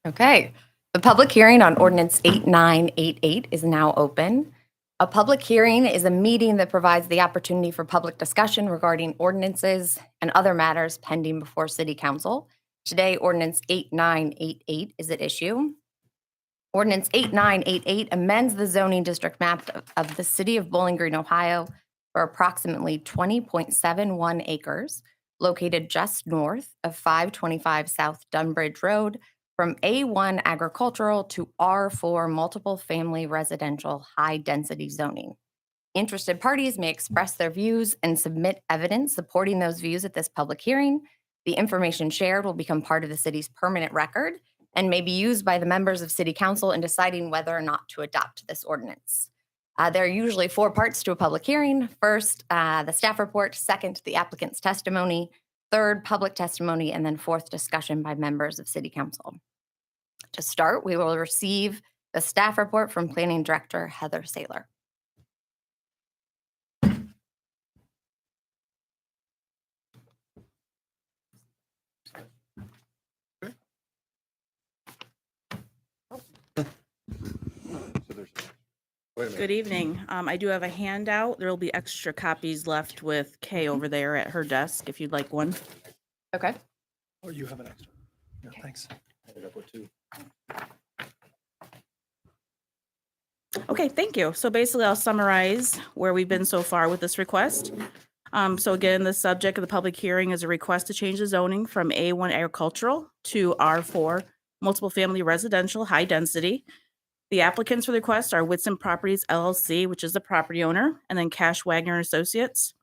Okay. The public hearing on Ordinance 8988 is now open. A public hearing is a meeting that provides the opportunity for public discussion regarding ordinances and other matters pending before City Council. Today, Ordinance 8988 is at issue. Ordinance 8988 amends the zoning district map of the City of Bowling Green, Ohio for approximately 20.71 acres located just north of 525 South Dunbridge Road from A1 agricultural to R4 multiple family residential high density zoning. Interested parties may express their views and submit evidence supporting those views at this public hearing. The information shared will become part of the city's permanent record and may be used by the members of City Council in deciding whether or not to adopt this ordinance. There are usually four parts to a public hearing. First, the staff report. Second, the applicant's testimony. Third, public testimony. And then fourth, discussion by members of City Council. To start, we will receive the staff report from Planning Director Heather Saylor. Good evening. I do have a handout. There will be extra copies left with Kay over there at her desk if you'd like one. Okay. Or you have an extra. Yeah, thanks. Okay, thank you. So basically, I'll summarize where we've been so far with this request. So again, the subject of the public hearing is a request to change the zoning from A1 agricultural to R4 multiple family residential high density. The applicants for the request are Whitson Properties LLC, which is the property owner, and then Cash Wagner Associates.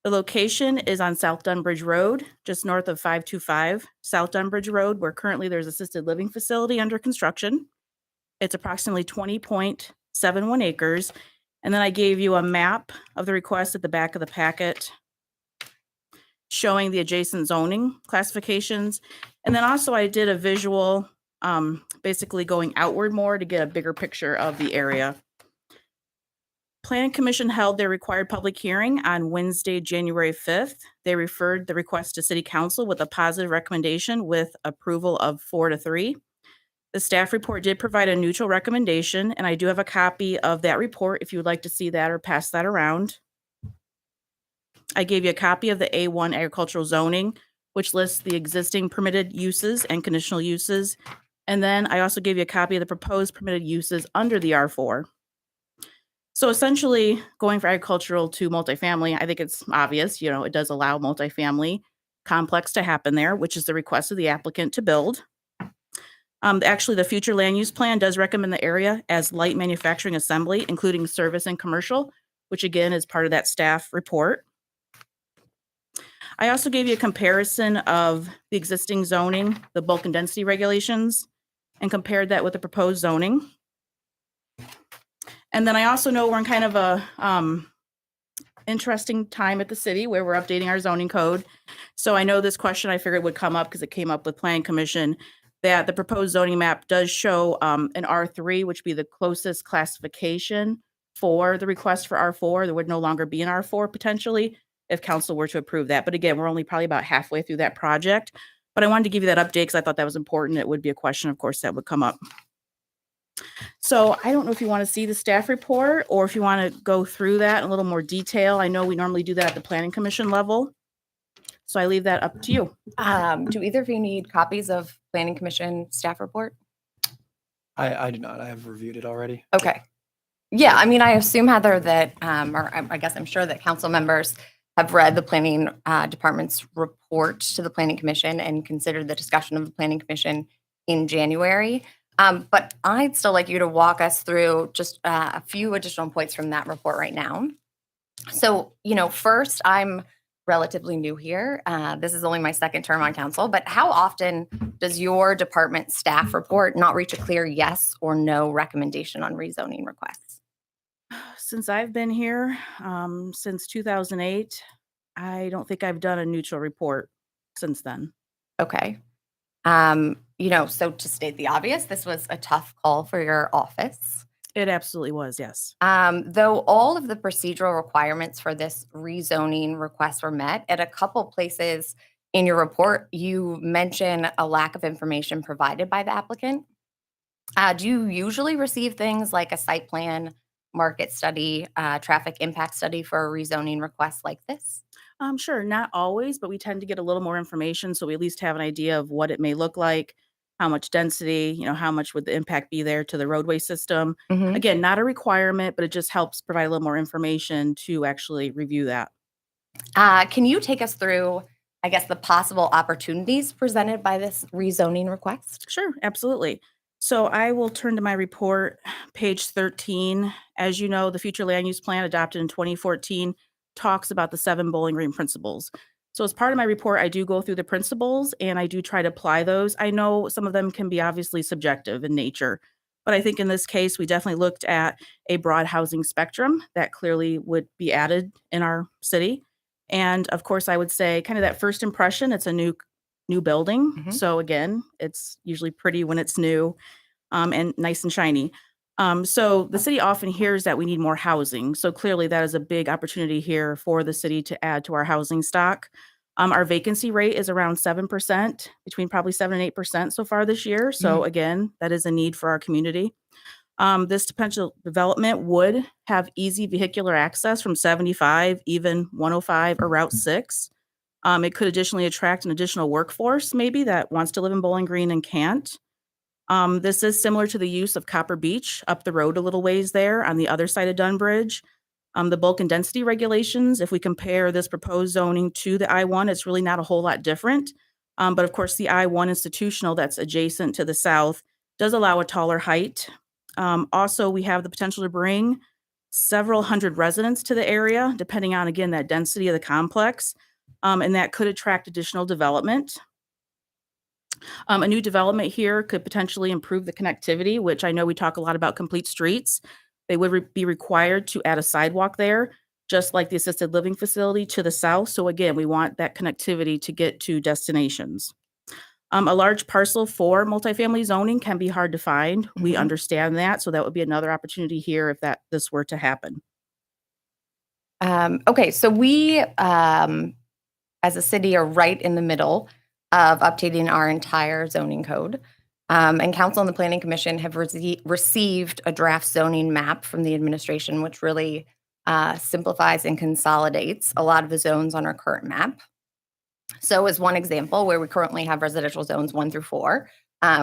The location is on South Dunbridge Road, just north of 525 South Dunbridge Road, where currently there's assisted living facility under construction. It's approximately 20.71 acres. And then I gave you a map of the request at the back of the packet showing the adjacent zoning classifications. And then also I did a visual basically going outward more to get a bigger picture of the area. Planning Commission held their required public hearing on Wednesday, January 5th. They referred the request to City Council with a positive recommendation with approval of 4-3. The staff report did provide a neutral recommendation, and I do have a copy of that report if you would like to see that or pass that around. I gave you a copy of the A1 agricultural zoning, which lists the existing permitted uses and conditional uses. And then I also gave you a copy of the proposed permitted uses under the R4. So essentially, going for agricultural to multifamily, I think it's obvious, it does allow multifamily complex to happen there, which is the request of the applicant to build. Actually, the future land use plan does recommend the area as light manufacturing assembly, including service and commercial, which again is part of that staff report. I also gave you a comparison of the existing zoning, the bulk and density regulations, and compared that with the proposed zoning. And then I also know we're in kind of a interesting time at the city where we're updating our zoning code. So I know this question I figured would come up because it came up with Planning Commission, that the proposed zoning map does show an R3, which would be the closest classification for the request for R4. There would no longer be an R4 potentially if council were to approve that. But again, we're only probably about halfway through that project. But I wanted to give you that update because I thought that was important. It would be a question, of course, that would come up. So I don't know if you want to see the staff report or if you want to go through that in a little more detail. I know we normally do that at the Planning Commission level. So I leave that up to you. Do either of you need copies of Planning Commission staff report? I do not. I have reviewed it already. Okay. Yeah, I mean, I assume, Heather, that, or I guess I'm sure that council members have read the Planning Department's report to the Planning Commission and considered the discussion of the Planning Commission in January. But I'd still like you to walk us through just a few additional points from that report right now. So, first, I'm relatively new here. This is only my second term on council, but how often does your department staff report not reach a clear yes or no recommendation on rezoning requests? Since I've been here, since 2008, I don't think I've done a neutral report since then. Okay. So to state the obvious, this was a tough call for your office. It absolutely was, yes. Though all of the procedural requirements for this rezoning request were met, at a couple places, in your report, you mention a lack of information provided by the applicant. Do you usually receive things like a site plan, market study, traffic impact study for a rezoning request like this? Sure, not always, but we tend to get a little more information, so we at least have an idea of what it may look like, how much density, how much would the impact be there to the roadway system. Mhm. Again, not a requirement, but it just helps provide a little more information to actually review that. Can you take us through, I guess, the possible opportunities presented by this rezoning request? Sure, absolutely. So I will turn to my report, page 13. As you know, the future land use plan adopted in 2014 talks about the 7 Bowling Green principles. So as part of my report, I do go through the principles and I do try to apply those. I know some of them can be obviously subjective in nature, but I think in this case, we definitely looked at a broad housing spectrum that clearly would be added in our city. And of course, I would say kind of that first impression, it's a new building. Mhm. So again, it's usually pretty when it's new, and nice and shiny. So the city often hears that we need more housing. So clearly that is a big opportunity here for the city to add to our housing stock. Our vacancy rate is around 7%, between probably 7 and 8% so far this year. So again, that is a need for our community. This potential development would have easy vehicular access from 75, even 105 or Route 6. It could additionally attract an additional workforce maybe that wants to live in Bowling Green and can't. This is similar to the use of Copper Beach up the road a little ways there on the other side of Dunbridge. The bulk and density regulations, if we compare this proposed zoning to the I-1, it's really not a whole lot different. But of course, the I-1 institutional that's adjacent to the south does allow a taller height. Also, we have the potential to bring several hundred residents to the area, depending on, again, that density of the complex. And that could attract additional development. A new development here could potentially improve the connectivity, which I know we talk a lot about complete streets. They would be required to add a sidewalk there, just like the assisted living facility to the south. So again, we want that connectivity to get to destinations. A large parcel for multifamily zoning can be hard to find. We Mhm. understand that. So that would be another opportunity here if this were to happen. Okay, so we, as a city, are right in the middle of updating our entire zoning code. And council and the planning commission have received a draft zoning map from the administration, which really simplifies and consolidates a lot of the zones on our current map. So as one example, where we currently have residential zones 1 through 4,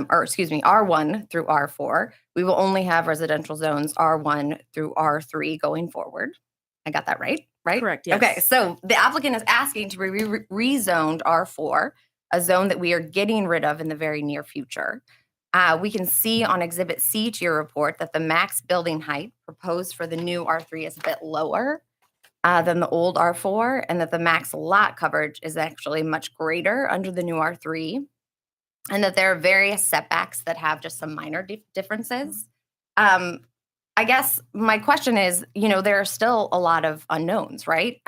or excuse me, R1 through R4, we will only have residential zones R1 through R3 going forward. I got that right? Right? Correct, yes. Okay, so the applicant is asking to be rezoned R4, a zone that we are getting rid of in the very near future. We can see on Exhibit C to your report that the max building height proposed for the new R3 is a bit lower than the old R4, and that the max lot coverage is actually much greater under the new R3, and that there are various setbacks that have just some minor differences. I guess my question is, there are still a lot of unknowns, right?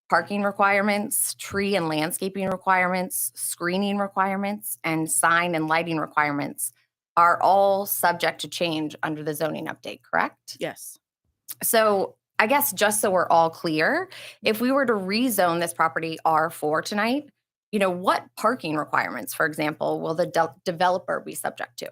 Parking requirements, tree and landscaping requirements, screening requirements, and sign and lighting requirements are all subject to change under the zoning update, correct? Yes. So I guess just so we're all clear, if we were to rezone this property R4 tonight, what parking requirements, for example, will the developer be subject to?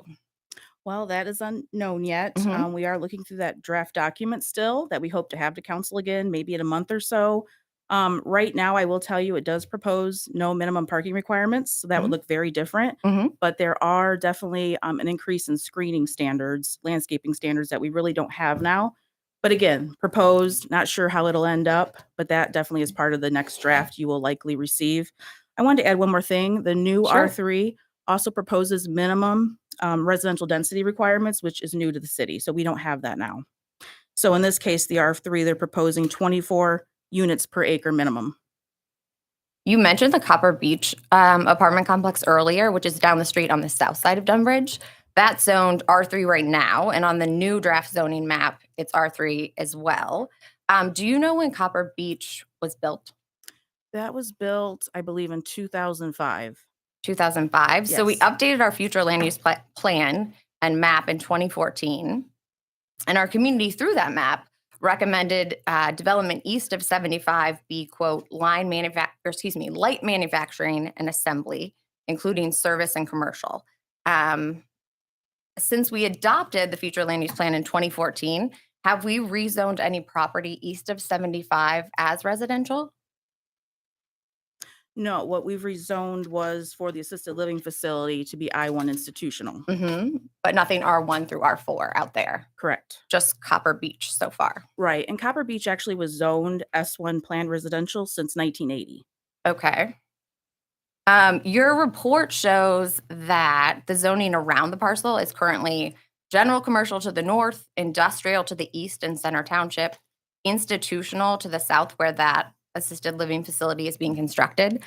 Well, that is unknown yet. Mhm. We are looking through that draft document still that we hope to have to council again, maybe in a month or so. Right now, I will tell you it does propose no minimum parking requirements. So that would Mhm. look very different. Mhm. But there are definitely an increase in screening standards, landscaping standards that we really don't have now. But again, proposed, not sure how it'll end up, but that definitely is part of the next draft you will likely receive. I wanted to add one more thing. The new Sure. R3 also proposes minimum residential density requirements, which is new to the city. So we don't have that now. So in this case, the R3, they're proposing 24 units per acre minimum. You mentioned the Copper Beach apartment complex earlier, which is down the street on the south side of Dunbridge. That's zoned R3 right now, and on the new draft zoning map, it's R3 as well. Do you know when Copper Beach was built? That was built, I believe, in 2005. 2005. So we Yes. updated our future land use plan and map in 2014. And our community, through that map, recommended development east of 75 be, quote, light manufacturing and assembly, including service and commercial. Since we adopted the future land use plan in 2014, have we rezoned any property east of 75 as residential? No, what we've rezoned was for the assisted living facility to be I-1 institutional. But nothing R1 through R4 out there, Correct. just Copper Beach so far. Right. And Copper Beach actually was zoned S1 planned residential since 1980. Okay. Your report shows that the zoning around the parcel is currently general commercial to the north, industrial to the east in Center Township, institutional to the south where that assisted living facility is being constructed,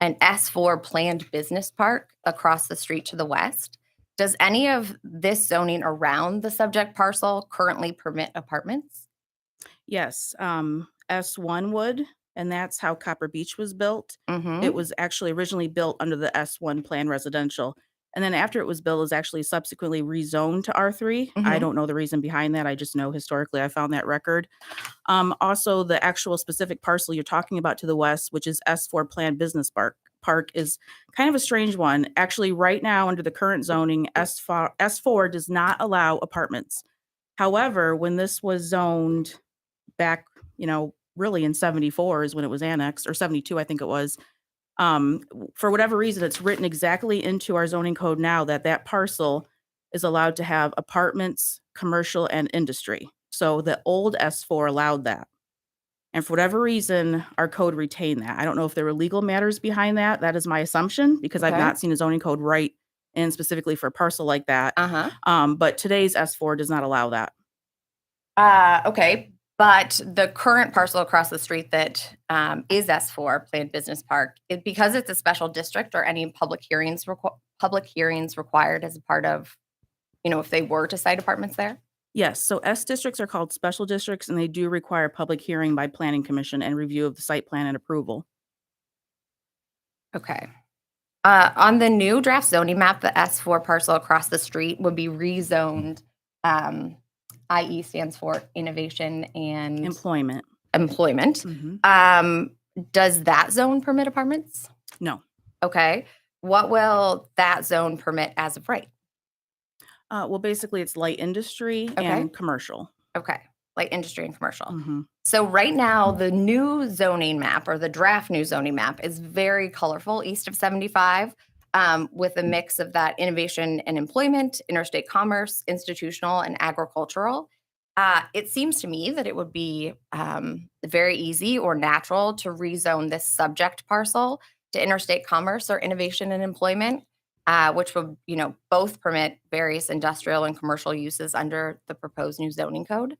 and S4 planned business park across the street to the west. Does any of this zoning around the subject parcel currently permit apartments? Yes. S1 would, and that's how Copper Beach was built. It was actually originally built under the S1 plan residential. And then after it was built, it was actually subsequently rezoned to R3. I don't know the reason behind that. I just know historically I found that record. Also, the actual specific parcel you're talking about to the west, which is S4 planned business park is kind of a strange one. Actually, right now under the current zoning, S4 does not allow apartments. However, when this was zoned back, really in 74 is when it was annexed, or 72, I think it was. For whatever reason, it's written exactly into our zoning code now that parcel is allowed to have apartments, commercial, and industry. So the old S4 allowed that. And for whatever reason, our code retained that. I don't know if there were legal matters behind that. That is my assumption because I've Okay. not seen a zoning code write in specifically for a parcel like that. But today's S4 does not allow that. Okay. But the current parcel across the street that is S4 planned business park, because it's a special district, or any public hearings required as a part of, if they were to cite apartments there? Yes, so S districts are called special districts, and they do require public hearing by planning commission and review of the site plan and approval. Okay. On the new draft zoning map, the S4 parcel across the street would be rezoned. IE stands for innovation and Employment. employment. Mhm. Does that zone permit apartments? No. Okay. What will that zone permit as of right? Well, basically, it's light industry and commercial. Okay. Like industry and commercial. Mhm. So right now, the new zoning map, or the draft new zoning map, is very colorful east of 75, with a mix of that innovation and employment, interstate commerce, institutional, and agricultural. It seems to me that it would be very easy or natural to rezone this subject parcel to interstate commerce or innovation and employment, which would, both permit various industrial and commercial uses under the proposed new zoning code.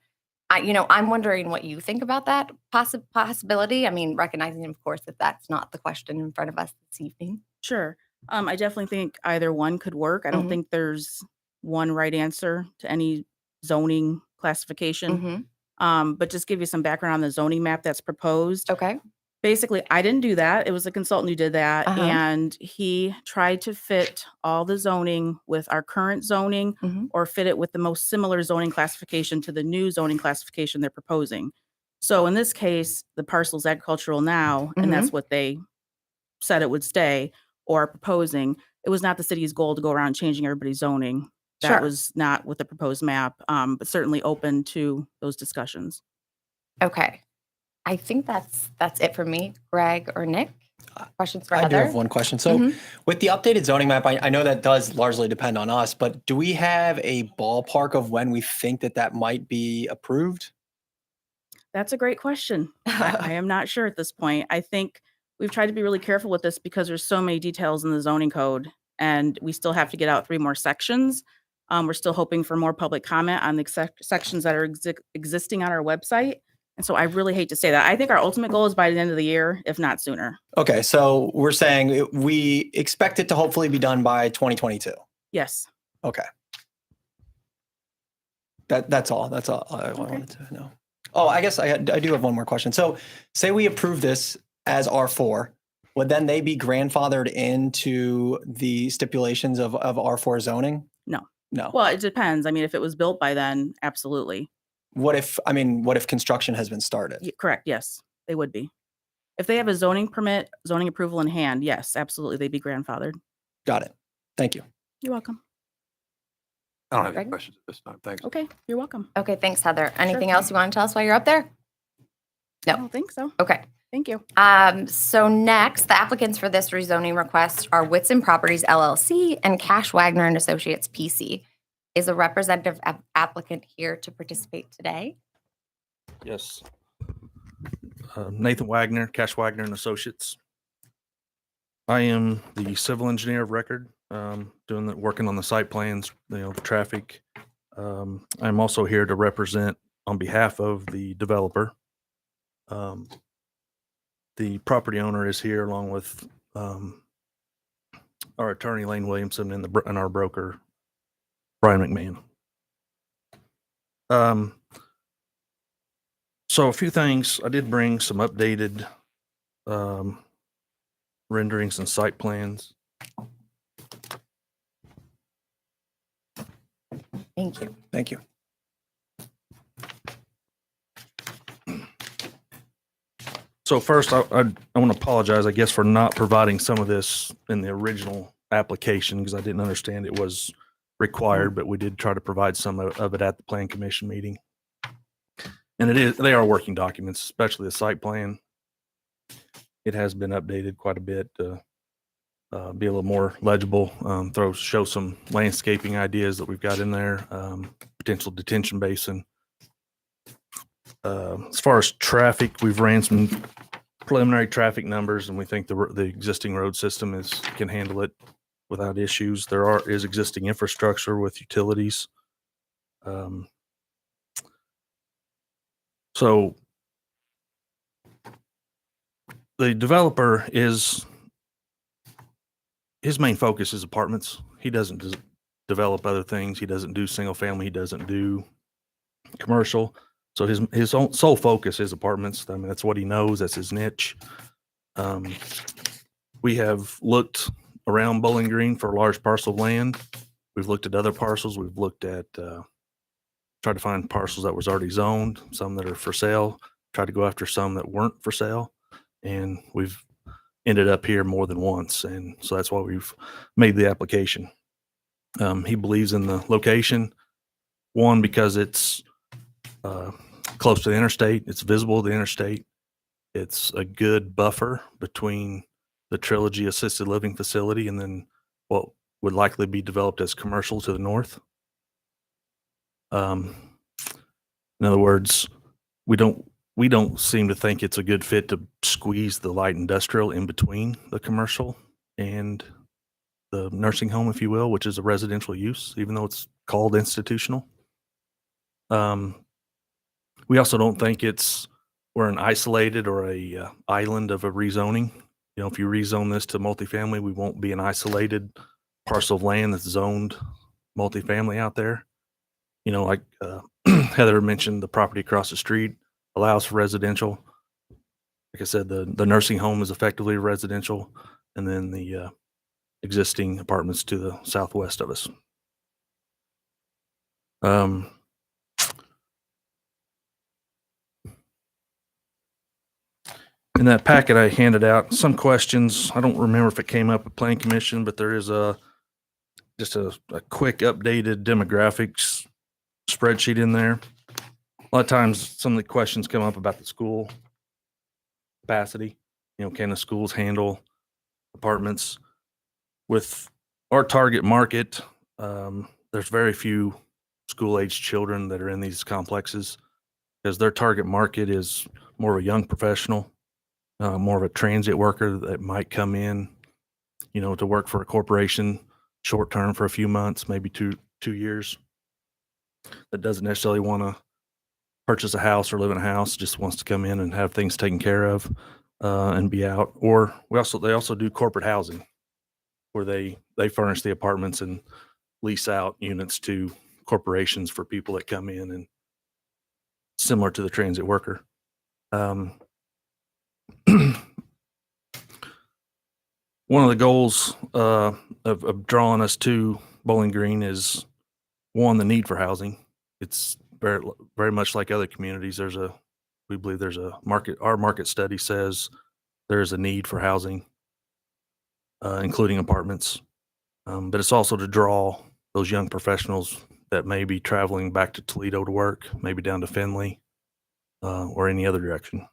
I'm wondering what you think about that possibility. I mean, recognizing, of course, that that's not the question in front of us this evening. Sure. I definitely think either one could work. I don't think there's one right answer to any zoning classification. But just give you some background on the zoning map that's proposed. Okay. Basically, I didn't do that. It was a consultant who did that. And he tried to fit all the zoning with our current zoning or fit it with the most similar zoning classification to the new zoning classification they're proposing. So in this case, the parcel's agricultural now, and that's what they said it would stay or are proposing. It was not the city's goal to go around changing everybody's zoning. That was not with the proposed map, but certainly open to those discussions. Okay. I think that's it for me. Greg or Nick? Questions for I do Heather? have one question. So with the updated zoning map, I know that does largely depend on us, but do we have a ballpark of when we think that might be approved? That's a great question. I am not sure at this point. I think we've tried to be really careful with this because there's so many details in the zoning code, and we still have to get out 3 more sections. We're still hoping for more public comment on the sections that are existing on our website. And so I really hate to say that. I think our ultimate goal is by the end of the year, if not sooner. Okay, so we're saying we expect it to hopefully be done by 2022. Yes. Okay. That's all. That's all I wanted to know. Oh, I guess I do have one more question. So say we approve this as R4, would then they be grandfathered into the stipulations of R4 zoning? No. No. Well, it depends. I mean, if it was built by then, absolutely. what if construction has been started? Correct, yes, they would be. If they have a zoning permit, zoning approval in hand, yes, absolutely, they'd be grandfathered. Got it. Thank you. You're welcome. I don't have any Greg? questions at this time. Thanks. Okay, you're welcome. Okay, thanks, Heather. Anything else you want to tell us while you're up there? No. I don't think so. Okay. Thank you. So next, the applicants for this rezoning request are Whitson Properties LLC and Cash Wagner and Associates PC. Is a representative applicant here to participate today? Yes. Nathan Wagner, Cash Wagner and Associates. I am the civil engineer of record, working on the site plans, the traffic. I'm also here to represent on behalf of the developer. The property owner is here along with our attorney Lane Williamson and our broker Brian McMahon. So a few things. I did bring some updated renderings and site plans. Thank you. Thank you. So first, I want to apologize, I guess, for not providing some of this in the original application because I didn't understand it was required, but we did try to provide some of it at the Plan Commission meeting. And they are working documents, especially the site plan. It has been updated quite a bit to be a little more legible, show some landscaping ideas that we've got in there, potential detention basin. As far as traffic, we've ran some preliminary traffic numbers, and we think the existing road system can handle it without issues. There is existing infrastructure with utilities. So the developer his main focus is apartments. He doesn't develop other things. He doesn't do single family. He doesn't do commercial. So his sole focus is apartments. I mean, that's what he knows. That's his niche. We have looked around Bowling Green for a large parcel of land. We've looked at other parcels. We've looked at tried to find parcels that was already zoned, some that are for sale. Tried to go after some that weren't for sale, and we've ended up here more than once. And so that's why we've made the application. He believes in the location. One, because it's close to the interstate. It's visible to the interstate. It's a good buffer between the Trilogy Assisted Living Facility and then what would likely be developed as commercial to the north. In other words, we don't seem to think it's a good fit to squeeze the light industrial in between the commercial and the nursing home, if you will, which is a residential use, even though it's called institutional. We also don't think we're an isolated or a island of a rezoning. You know, if you rezone this to multifamily, we won't be an isolated parcel of land that's zoned multifamily out there. You know, like Heather mentioned, the property across the street allows for residential. Like I said, the nursing home is effectively residential, and then the existing apartments to the southwest of us. In that packet I handed out some questions. I don't remember if it came up at Plan Commission, but there is just a quick updated demographics spreadsheet in there. A lot of times some of the questions come up about the school capacity. You know, can the schools handle apartments? With our target market, there's very few school-aged children that are in these complexes because their target market is more of a young professional, more of a transit worker that might come in, you know, to work for a corporation short term for a few months, maybe two years, that doesn't necessarily want to purchase a house or live in a house, just wants to come in and have things taken care of and be out. Or they also do corporate housing where they furnish the apartments and lease out units to corporations for people that come in, and similar to the transit worker. One of the goals of drawing us to Bowling Green is, one, the need for housing. It's very much like other communities, we believe there's a market. Our market study says there's a need for housing, including apartments. But it's also to draw those young professionals that may be traveling back to Toledo to work, maybe down to Findlay, or any other direction.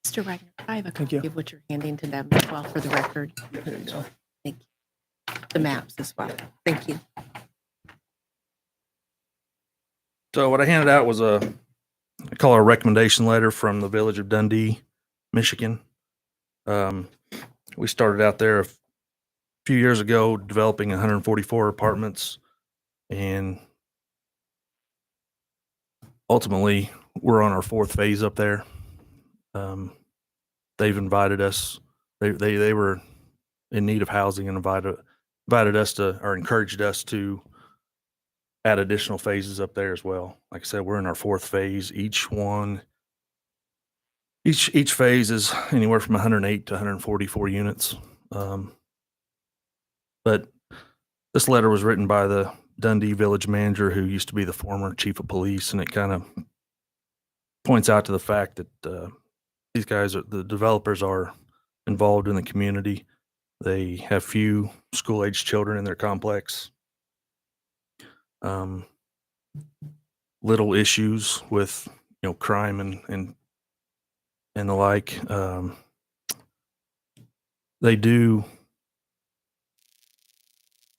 Mr. Wagner, I have a Thank you. copy of what you're handing to them as well for the record. There you go. Thank you. The maps as well. Thank you. So what I handed out was I call it a recommendation letter from the village of Dundee, Michigan. We started out there a few years ago developing 144 apartments, and ultimately we're on our fourth phase up there. They've invited us. They were in need of housing and invited us to, or encouraged us to add additional phases up there as well. Like I said, we're in our fourth phase. Each phase is anywhere from 108 to 144 units. But this letter was written by the Dundee village manager, who used to be the former chief of police, and it kind of points out to the fact that these guys, the developers, are involved in the community. They have few school-aged children in their complex. Little issues with crime and the like. They do,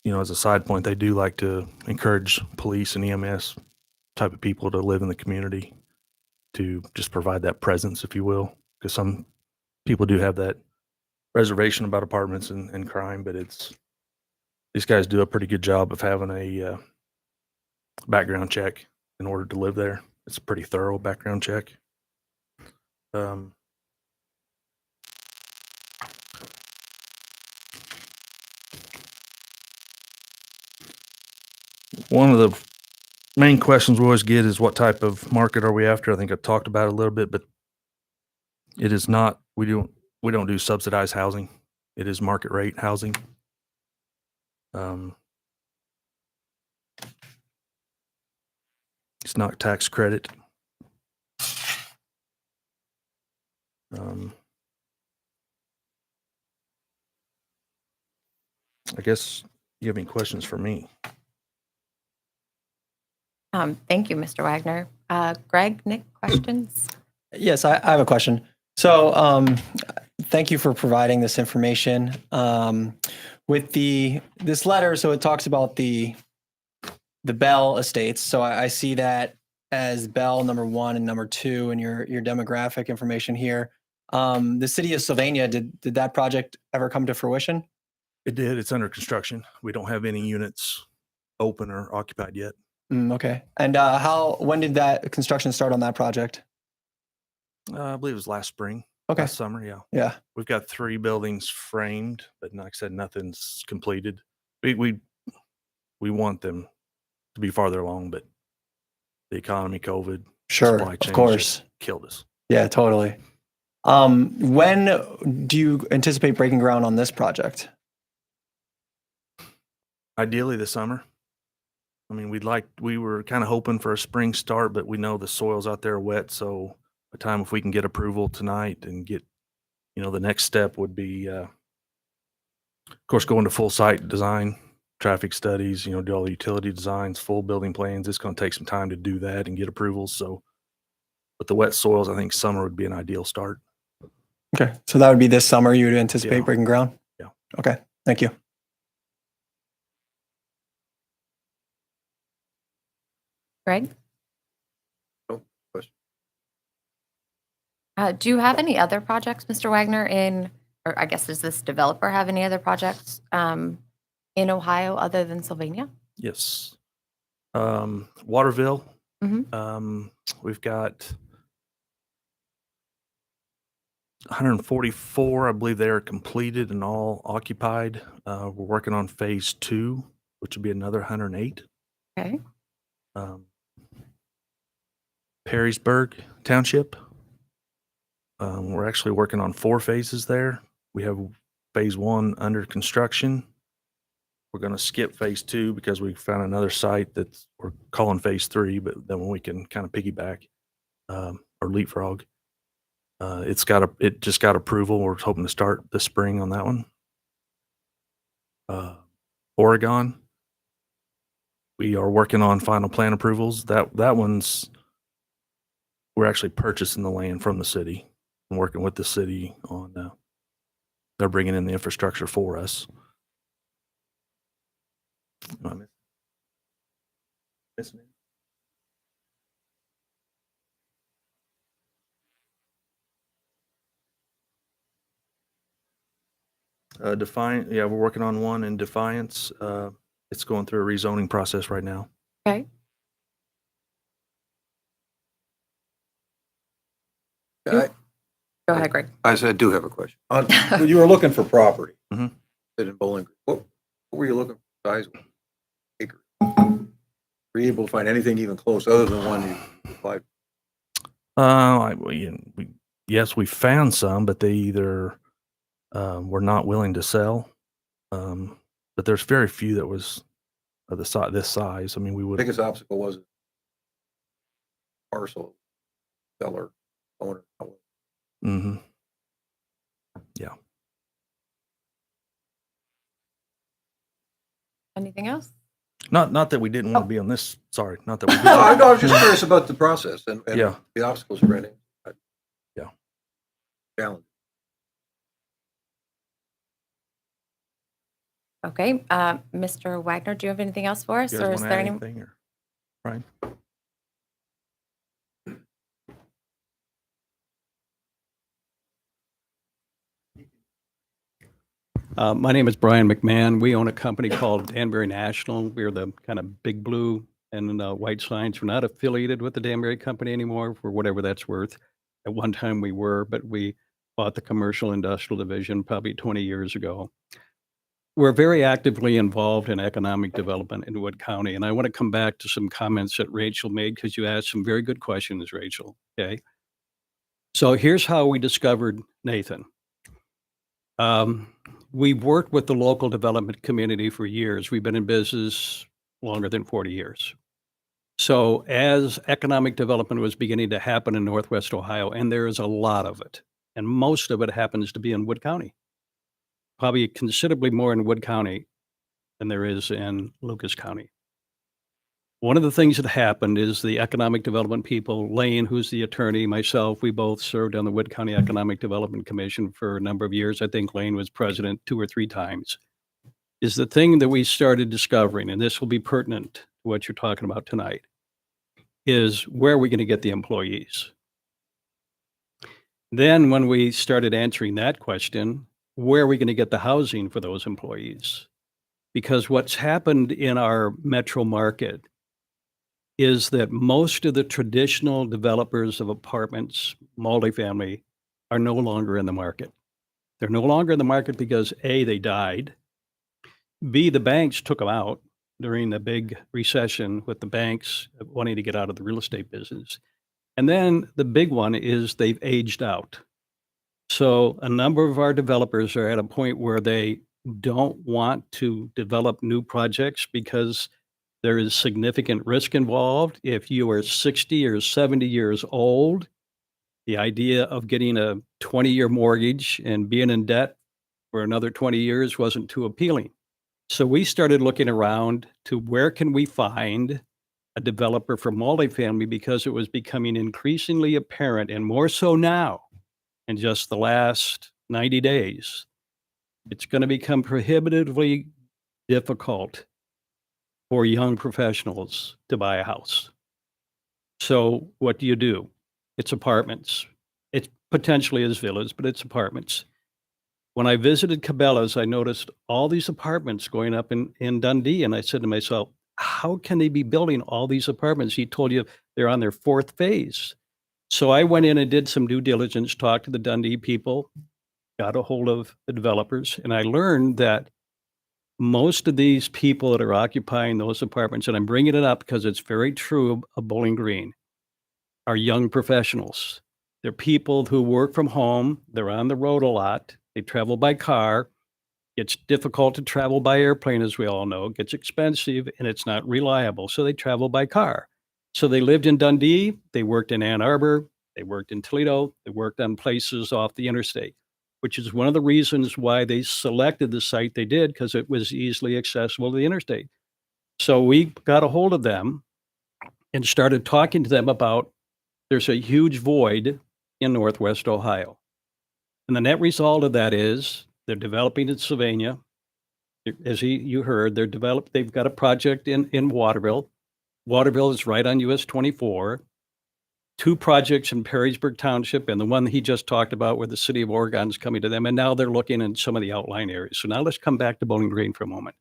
as a side point, they do like to encourage police and EMS type of people to live in the community, to just provide that presence, if you will, because some people do have that reservation about apartments and crime, but these guys do a pretty good job of having a background check in order to live there. It's a pretty thorough background check. One of the main questions we always get is, what type of market are we after? I think I talked about it a little bit, but it is not, we don't do subsidized housing. It is market rate housing. It's not tax credit. I guess you have any questions for me? Thank you, Mr. Wagner. Greg, Nick, questions? Yes, I have a question. So thank you for providing this information. With this letter, so it talks about the Bell estates. So I see that as Bell number 1 and number 2 in your demographic information here. The city of Sylvania, did that project ever come to fruition? It did. It's under construction. We don't have any units open or occupied yet. Okay. And when did that construction start on that project? I believe it was last spring. Okay. Last summer, yeah. Yeah. We've got 3 buildings framed, but like I said, nothing's completed. We want them to be farther along, but the economy, COVID, Sure. supply chain Of course. killed us. Yeah, totally. When do you anticipate breaking ground on this project? Ideally this summer. I mean, we were kind of hoping for a spring start, but we know the soils out there are wet. So by the time, if we can get approval tonight and get, the next step would be, of course, going to full site design, traffic studies, do all the utility designs, full building plans. It's going to take some time to do that and get approvals. So, but the wet soils, I think summer would be an ideal start. Okay. So that would be this summer you would anticipate Yeah. breaking ground? Yeah. Okay. Thank you. Greg? No question. Do you have any other projects, Mr. Wagner, or I guess does this developer have any other projects in Ohio other than Sylvania? Yes. Waterville, Mhm. we've got 144, I believe they are completed and all occupied. We're working on phase 2, which would be another 108. Okay. Perrysburg Township, we're actually working on 4 phases there. We have phase 1 under construction. We're going to skip phase 2 because we found another site that we're calling phase 3, but then we can kind of piggyback or leapfrog. It just got approval. We're hoping to start this spring on that one. Oregon, we are working on final plan approvals. That one's, we're actually purchasing the land from the city and working with the city on, they're bringing in the infrastructure for us. Am I missing it? Defiant, yeah, we're working on one in Defiance. It's going through a rezoning process right now. Okay. I Go ahead, Greg. said, I do have a question. When you were looking for property, Mhm. in Bowling Green, what were you looking for size? Acre? Were you able to find anything even close other than one you applied? Yes, we found some, but they either were not willing to sell. But there's very few that was of this size. I mean, we would. Biggest obstacle was parcel, seller, owner. Mhm. Yeah. Anything else? Not that we didn't want to be on this. Sorry, not that we No, I didn't. was just curious about the process and Yeah. the obstacles you're running. Yeah. Challenge. Okay. Mr. Wagner, do you have anything else for us? You guys Or want is to there add any? anything? Or, right. My name is Brian McMahon. We own a company called Danbury National. We're the kind of big blue and white signs. We're not affiliated with the Danbury company anymore for whatever that's worth. At one time we were, but we bought the commercial industrial division probably 20 years ago. We're very actively involved in economic development in Wood County. And I want to come back to some comments that Rachel made because you asked some very good questions, Rachel. Okay. So here's how we discovered Nathan. We've worked with the local development community for years. We've been in business longer than 40 years. So as economic development was beginning to happen in Northwest Ohio, and there is a lot of it, and most of it happens to be in Wood County, probably considerably more in Wood County than there is in Lucas County. One of the things that happened is the economic development people, Lane, who's the attorney, myself, we both served on the Wood County Economic Development Commission for a number of years. I think Lane was president 2 or 3 times. Is the thing that we started discovering, and this will be pertinent to what you're talking about tonight, is where are we going to get the employees? Then when we started answering that question, where are we going to get the housing for those employees? Because what's happened in our metro market is that most of the traditional developers of apartments, multifamily, are no longer in the market. They're no longer in the market because A, they died. B, the banks took them out during the big recession with the banks wanting to get out of the real estate business. And then the big one is they've aged out. So a number of our developers are at a point where they don't want to develop new projects because there is significant risk involved. If you are 60 or 70 years old, the idea of getting a 20-year mortgage and being in debt for another 20 years wasn't too appealing. So we started looking around to where can we find a developer for multifamily because it was becoming increasingly apparent, and more so now in just the last 90 days, it's going to become prohibitively difficult for young professionals to buy a house. So what do? It's apartments. It potentially is villas, but it's apartments. When I visited Cabela's, I noticed all these apartments going up in Dundee. And I said to myself, how can they be building all these apartments? He told you they're on their fourth phase. So I went in and did some due diligence, talked to the Dundee people, got a hold of the developers, and I learned that most of these people that are occupying those apartments, and I'm bringing it up because it's very true of Bowling Green, are young professionals. They're people who work from home. They're on the road a lot. They travel by car. It's difficult to travel by airplane, as we all know. It gets expensive and it's not reliable. So they travel by car. So they lived in Dundee. They worked in Ann Arbor. They worked in Toledo. They worked on places off the interstate, which is one of the reasons why they selected the site they did, because it was easily accessible to the interstate. So we got a hold of them and started talking to them about there's a huge void in Northwest Ohio. And the net result of that is they're developing in Sylvania. As you heard, they've got a project in Waterville. Waterville is right on US 24. 2 projects in Perrysburg Township, and the one that he just talked about where the city of Oregon is coming to them. And now they're looking in some of the outlying areas. So now let's come back to Bowling Green for a moment.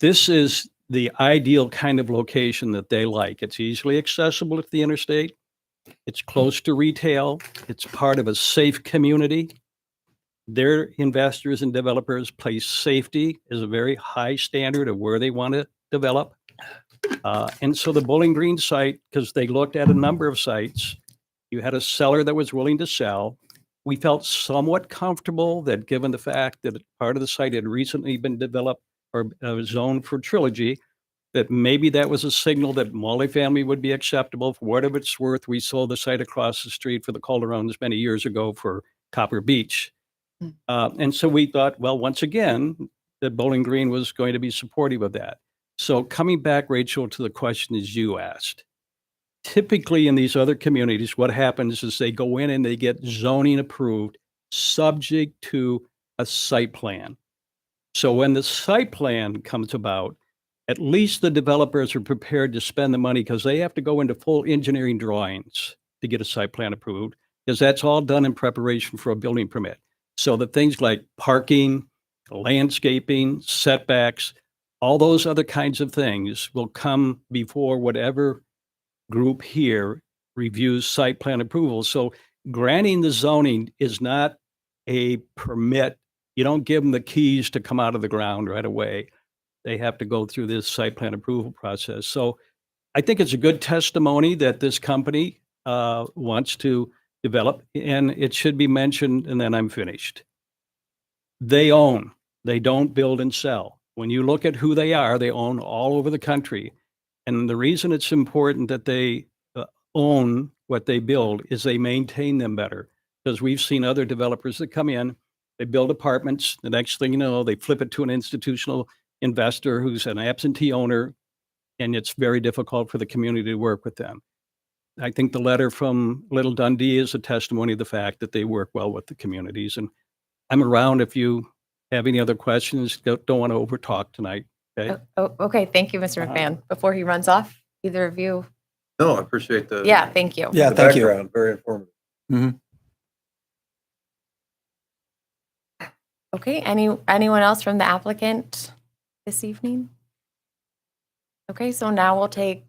This is the ideal kind of location that they like. It's easily accessible to the interstate. It's close to retail. It's part of a safe community. Their investors and developers place safety as a very high standard of where they want to develop. And so the Bowling Green site, because they looked at a number of sites, you had a seller that was willing to sell. We felt somewhat comfortable that given the fact that part of the site had recently been developed or zoned for Trilogy, that maybe that was a signal that multifamily would be acceptable. For whatever it's worth, we sold the site across the street for the Calderones many years ago for Copper Beach. And so we thought, well, once again, that Bowling Green was going to be supportive of that. So coming back, Rachel, to the questions you asked, typically in these other communities, what happens is they go in and they get zoning approved subject to a site plan. So when the site plan comes about, at least the developers are prepared to spend the money because they have to go into full engineering drawings to get a site plan approved, because that's all done in preparation for a building permit. So the things like parking, landscaping, setbacks, all those other kinds of things will come before whatever group here reviews site plan approval. So granting the zoning is not a permit. You don't give them the keys to come out of the ground right away. They have to go through this site plan approval process. So I think it's a good testimony that this company wants to develop, and it should be mentioned, and then I'm finished. They own, they don't build and sell. When you look at who they are, they own all over the country. And the reason it's important that they own what they build is they maintain them better. Because we've seen other developers that come in, they build apartments. The next thing you know, they flip it to an institutional investor who's an absentee owner, and it's very difficult for the community to work with them. I think the letter from Little Dundee is a testimony of the fact that they work well with the communities. And I'm around if you have any other questions. Don't want to overtalk tonight. Okay. Okay, thank you, Mr. McMahon. Before he runs off, either of you? No, I appreciate the. Yeah, thank you. Yeah, the thank you. background, very informative. Okay, anyone else from the applicant this evening? Okay, so now we'll take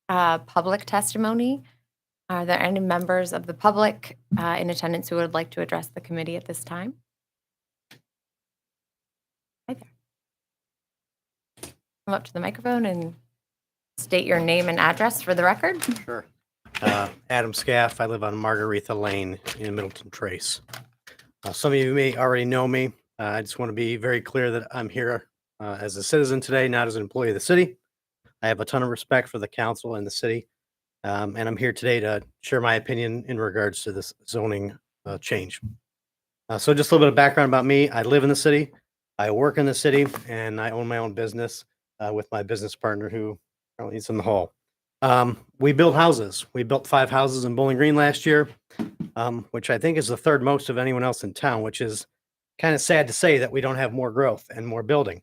public testimony. Are there any members of the public in attendance who would like to address the committee at this time? Hi there. Come up to the microphone and state your name and address for the record. Sure. Adam Scaff. I live on Margaretha Lane in Middleton Trace. Some of you may already know me. I just want to be very clear that I'm here as a citizen today, not as an employee of the city. I have a ton of respect for the council and the city, and I'm here today to share my opinion in regards to this zoning change. So just a little bit of background about me. I live in the city, I work in the city, and I own my own business with my business partner who currently is in the hall. We build houses. We built 5 houses in Bowling Green last year, which I think is the 3rd most of anyone else in town, which is kind of sad to say that we don't have more growth and more building.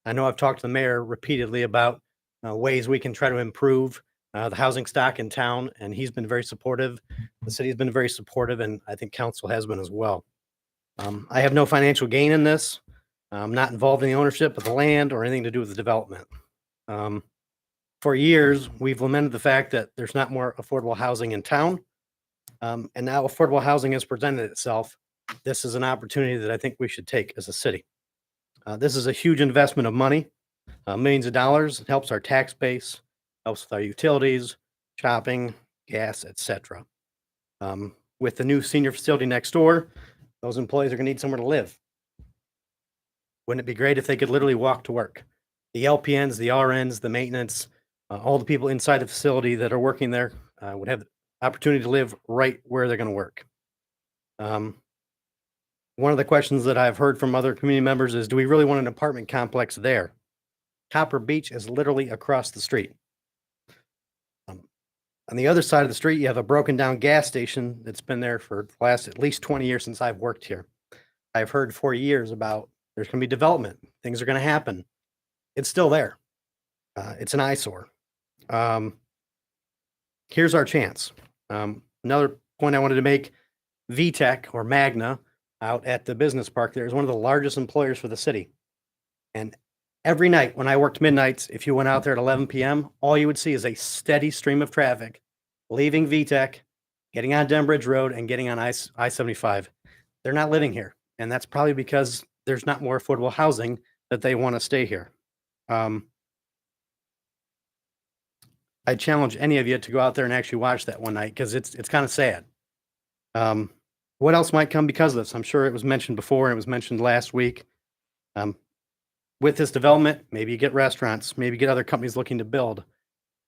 I know I've talked to the mayor repeatedly about ways we can try to improve the housing stock in town, and he's been very supportive. The city's been very supportive, and I think council has been as well. I have no financial gain in this. I'm not involved in the ownership of the land or anything to do with the development. For years, we've lamented the fact that there's not more affordable housing in town. And now affordable housing has presented itself. This is an opportunity that I think we should take as a city. This is a huge investment of money, millions of dollars. It helps our tax base, helps with our utilities, shopping, gas, etc. With the new senior facility next door, those employees are going to need somewhere to live. Wouldn't it be great if they could literally walk to work? The LPNs, the RNs, the maintenance, all the people inside the facility that are working there would have the opportunity to live right where they're going to work. One of the questions that I've heard from other community members is, do we really want an apartment complex there? Copper Beach is literally across the street. On the other side of the street, you have a broken down gas station that's been there for the last at least 20 years since I've worked here. I've heard for years about there's going to be development. Things are going to happen. It's still there. It's an eyesore. Here's our chance. Another point I wanted to make, VTech or Magna out at the business park there is one of the largest employers for the city. And every night when I worked midnights, if you went out there at 11 p.m., all you would see is a steady stream of traffic leaving VTech, getting on Denbridge Road and getting on I-75. They're not living here. And that's probably because there's not more affordable housing that they want to stay here. I challenge any of you to go out there and actually watch that one night because it's kind of sad. What else might come because of this? I'm sure it was mentioned before and it was mentioned last week. With this development, maybe you get restaurants, maybe you get other companies looking to build.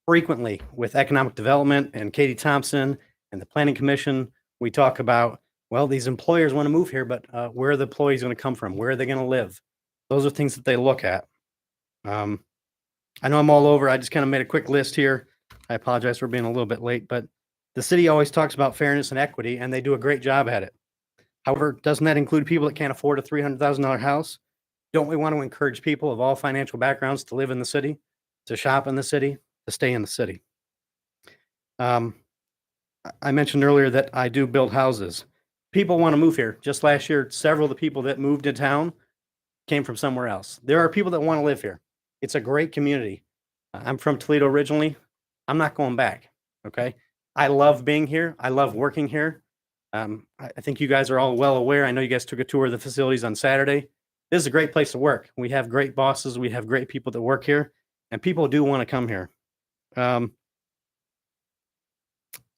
Frequently with economic development and Katie Thompson and the Planning Commission, we talk about, well, these employers want to move here, but where are the employees going to come from? Where are they going to live? Those are things that they look at. I know I'm all over. I just kind of made a quick list here. I apologize for being a little bit late, but the city always talks about fairness and equity, and they do a great job at it. However, doesn't that include people that can't afford a $300,000 house? Don't we want to encourage people of all financial backgrounds to live in the city, to shop in the city, to stay in the city? I mentioned earlier that I do build houses. People want to move here. Just last year, several of the people that moved to town came from somewhere else. There are people that want to live here. It's a great community. I'm from Toledo originally. I'm not going back. Okay. I love being here. I love working here. I think you guys are all well aware. I know you guys took a tour of the facilities on Saturday. This is a great place to work. We have great bosses. We have great people that work here, and people do want to come here.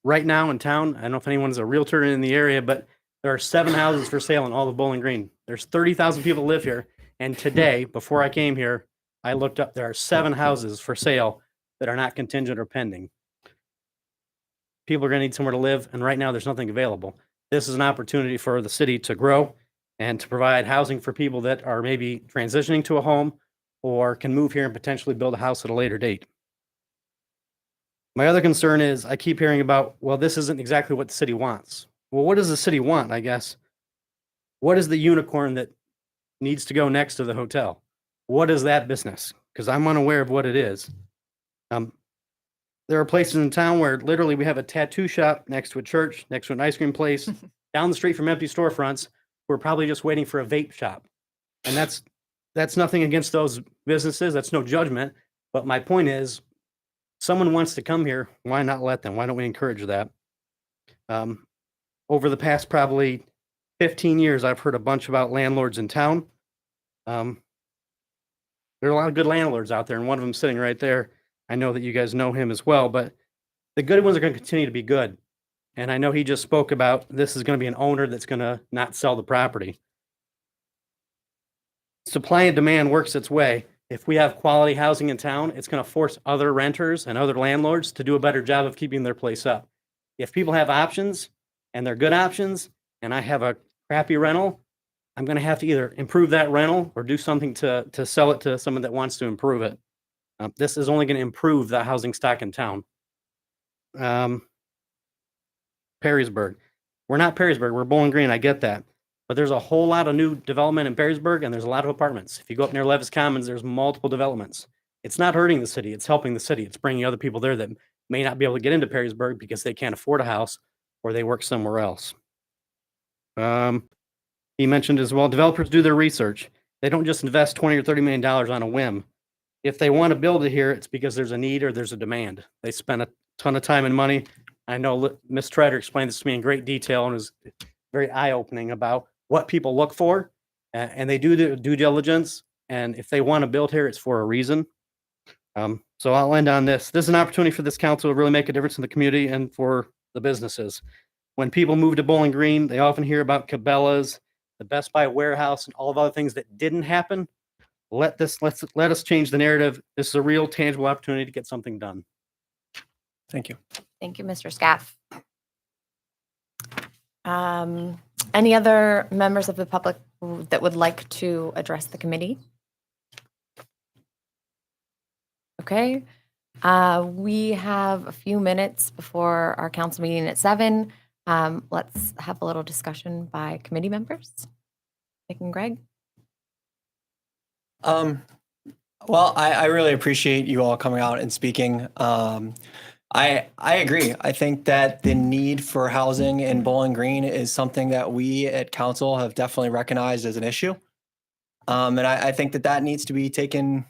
Right now in town, I don't know if anyone's a realtor in the area, but there are 7 houses for sale in all of Bowling Green. There's 30,000 people live here. And today, before I came here, I looked up, there are 7 houses for sale that are not contingent or pending. People are going to need somewhere to live, and right now there's nothing available. This is an opportunity for the city to grow and to provide housing for people that are maybe transitioning to a home or can move here and potentially build a house at a later date. My other concern is I keep hearing about, well, this isn't exactly what the city wants. Well, what does the city want, I guess? What is the unicorn that needs to go next to the hotel? What is that business? Because I'm unaware of what it is. There are places in town where literally we have a tattoo shop next to a church, next to an ice cream place, down the street from empty storefronts. We're probably just waiting for a vape shop. And that's nothing against those businesses. That's no judgment. But my point is, someone wants to come here. Why not let them? Why don't we encourage that? Over the past probably 15 years, I've heard a bunch about landlords in town. There are a lot of good landlords out there, and one of them sitting right there. I know that you guys know him as well, but the good ones are going to continue to be good. And I know he just spoke about this is going to be an owner that's going to not sell the property. Supply and demand works its way. If we have quality housing in town, it's going to force other renters and other landlords to do a better job of keeping their place up. If people have options and they're good options, and I have a crappy rental, I'm going to have to either improve that rental or do something to sell it to someone that wants to improve it. This is only going to improve the housing stock in town. Perrysburg. We're not Perrysburg. We're Bowling Green. I get that. But there's a whole lot of new development in Perrysburg, and there's a lot of apartments. If you go up near Levis Commons, there's multiple developments. It's not hurting the city. It's helping the city. It's bringing other people there that may not be able to get into Perrysburg because they can't afford a house or they work somewhere else. he mentioned as well, developers do their research. They don't just invest 20 or $30 million on a whim. If they want to build it here, it's because there's a need or there's a demand. They spend a ton of time and money. I know Ms. Treader explained this to me in great detail and was very eye-opening about what people look for. And they do the due diligence. And if they want to build here, it's for a reason. So I'll end on this. This is an opportunity for this council to really make a difference in the community and for the businesses. When people move to Bowling Green, they often hear about Cabela's, the Best Buy warehouse, and all of other things that didn't happen. Let us change the narrative. This is a real tangible opportunity to get something done. Thank you. Thank you, Mr. Scaff. Any other members of the public that would like to address the committee? Okay. We have a few minutes before our council meeting at 7. Let's have a little discussion by committee members. Nick and Greg. Well, I really appreciate you all coming out and speaking. I agree. I think that the need for housing in Bowling Green is something that we at council have definitely recognized as an issue. And I think that needs to be taken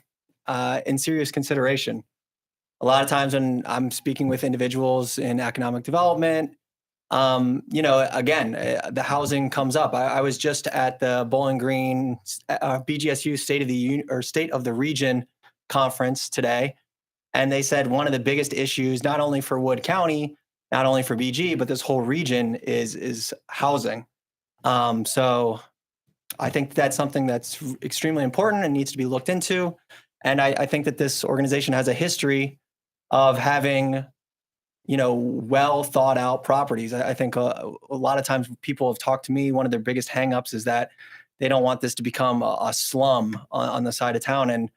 in serious consideration. A lot of times when I'm speaking with individuals in economic development, again, the housing comes up. I was just at the Bowling Green BGSU State of the Region conference today, and they said one of the biggest issues, not only for Wood County, not only for BG, but this whole region is housing. So I think that's something that's extremely important and needs to be looked into. And I think that this organization has a history of having well thought out properties. I think a lot of times people have talked to me, one of their biggest hangups is that they don't want this to become a slum on the side of town. And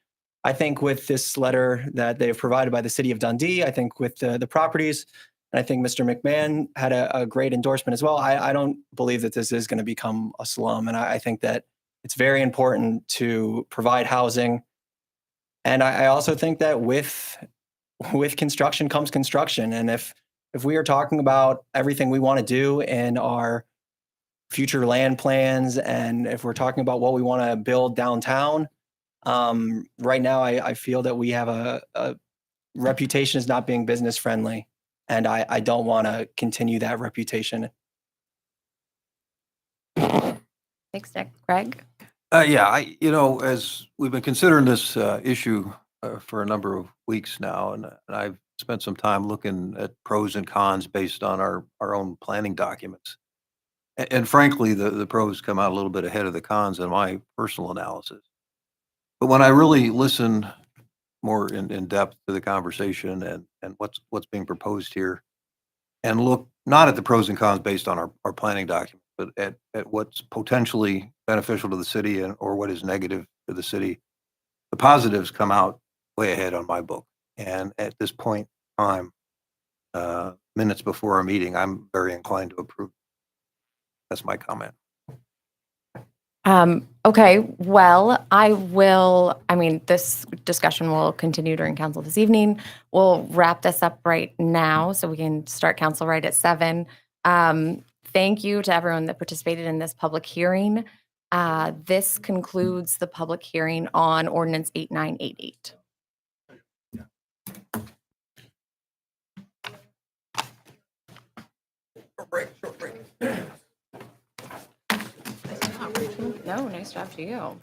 I think with this letter that they've provided by the city of Dundee, I think with the properties, and I think Mr. McMahon had a great endorsement as well. I don't believe that this is going to become a slum. And I think that it's very important to provide housing. And I also think that with construction comes construction. And if we are talking about everything we want to do in our future land plans, and if we're talking about what we want to build downtown, right now I feel that we have a reputation as not being business friendly. And I don't want to continue that reputation. Thanks, Nick. Greg? As we've been considering this issue for a number of weeks now, and I've spent some time looking at pros and cons based on our own planning documents. And frankly, the pros come out a little bit ahead of the cons in my personal analysis. But when I really listen more in depth to the conversation and what's being proposed here, and look not at the pros and cons based on our planning document, but at what's potentially beneficial to the city or what is negative to the city, the positives come out way ahead on my book. And at this point in time, minutes before our meeting, I'm very inclined to approve. That's my comment. Okay, well, this discussion will continue during council this evening. We'll wrap this up right now so we can start council right at 7. Thank you to everyone that participated in this public hearing. This concludes the public hearing on Ordinance 8988. No, nice job to you.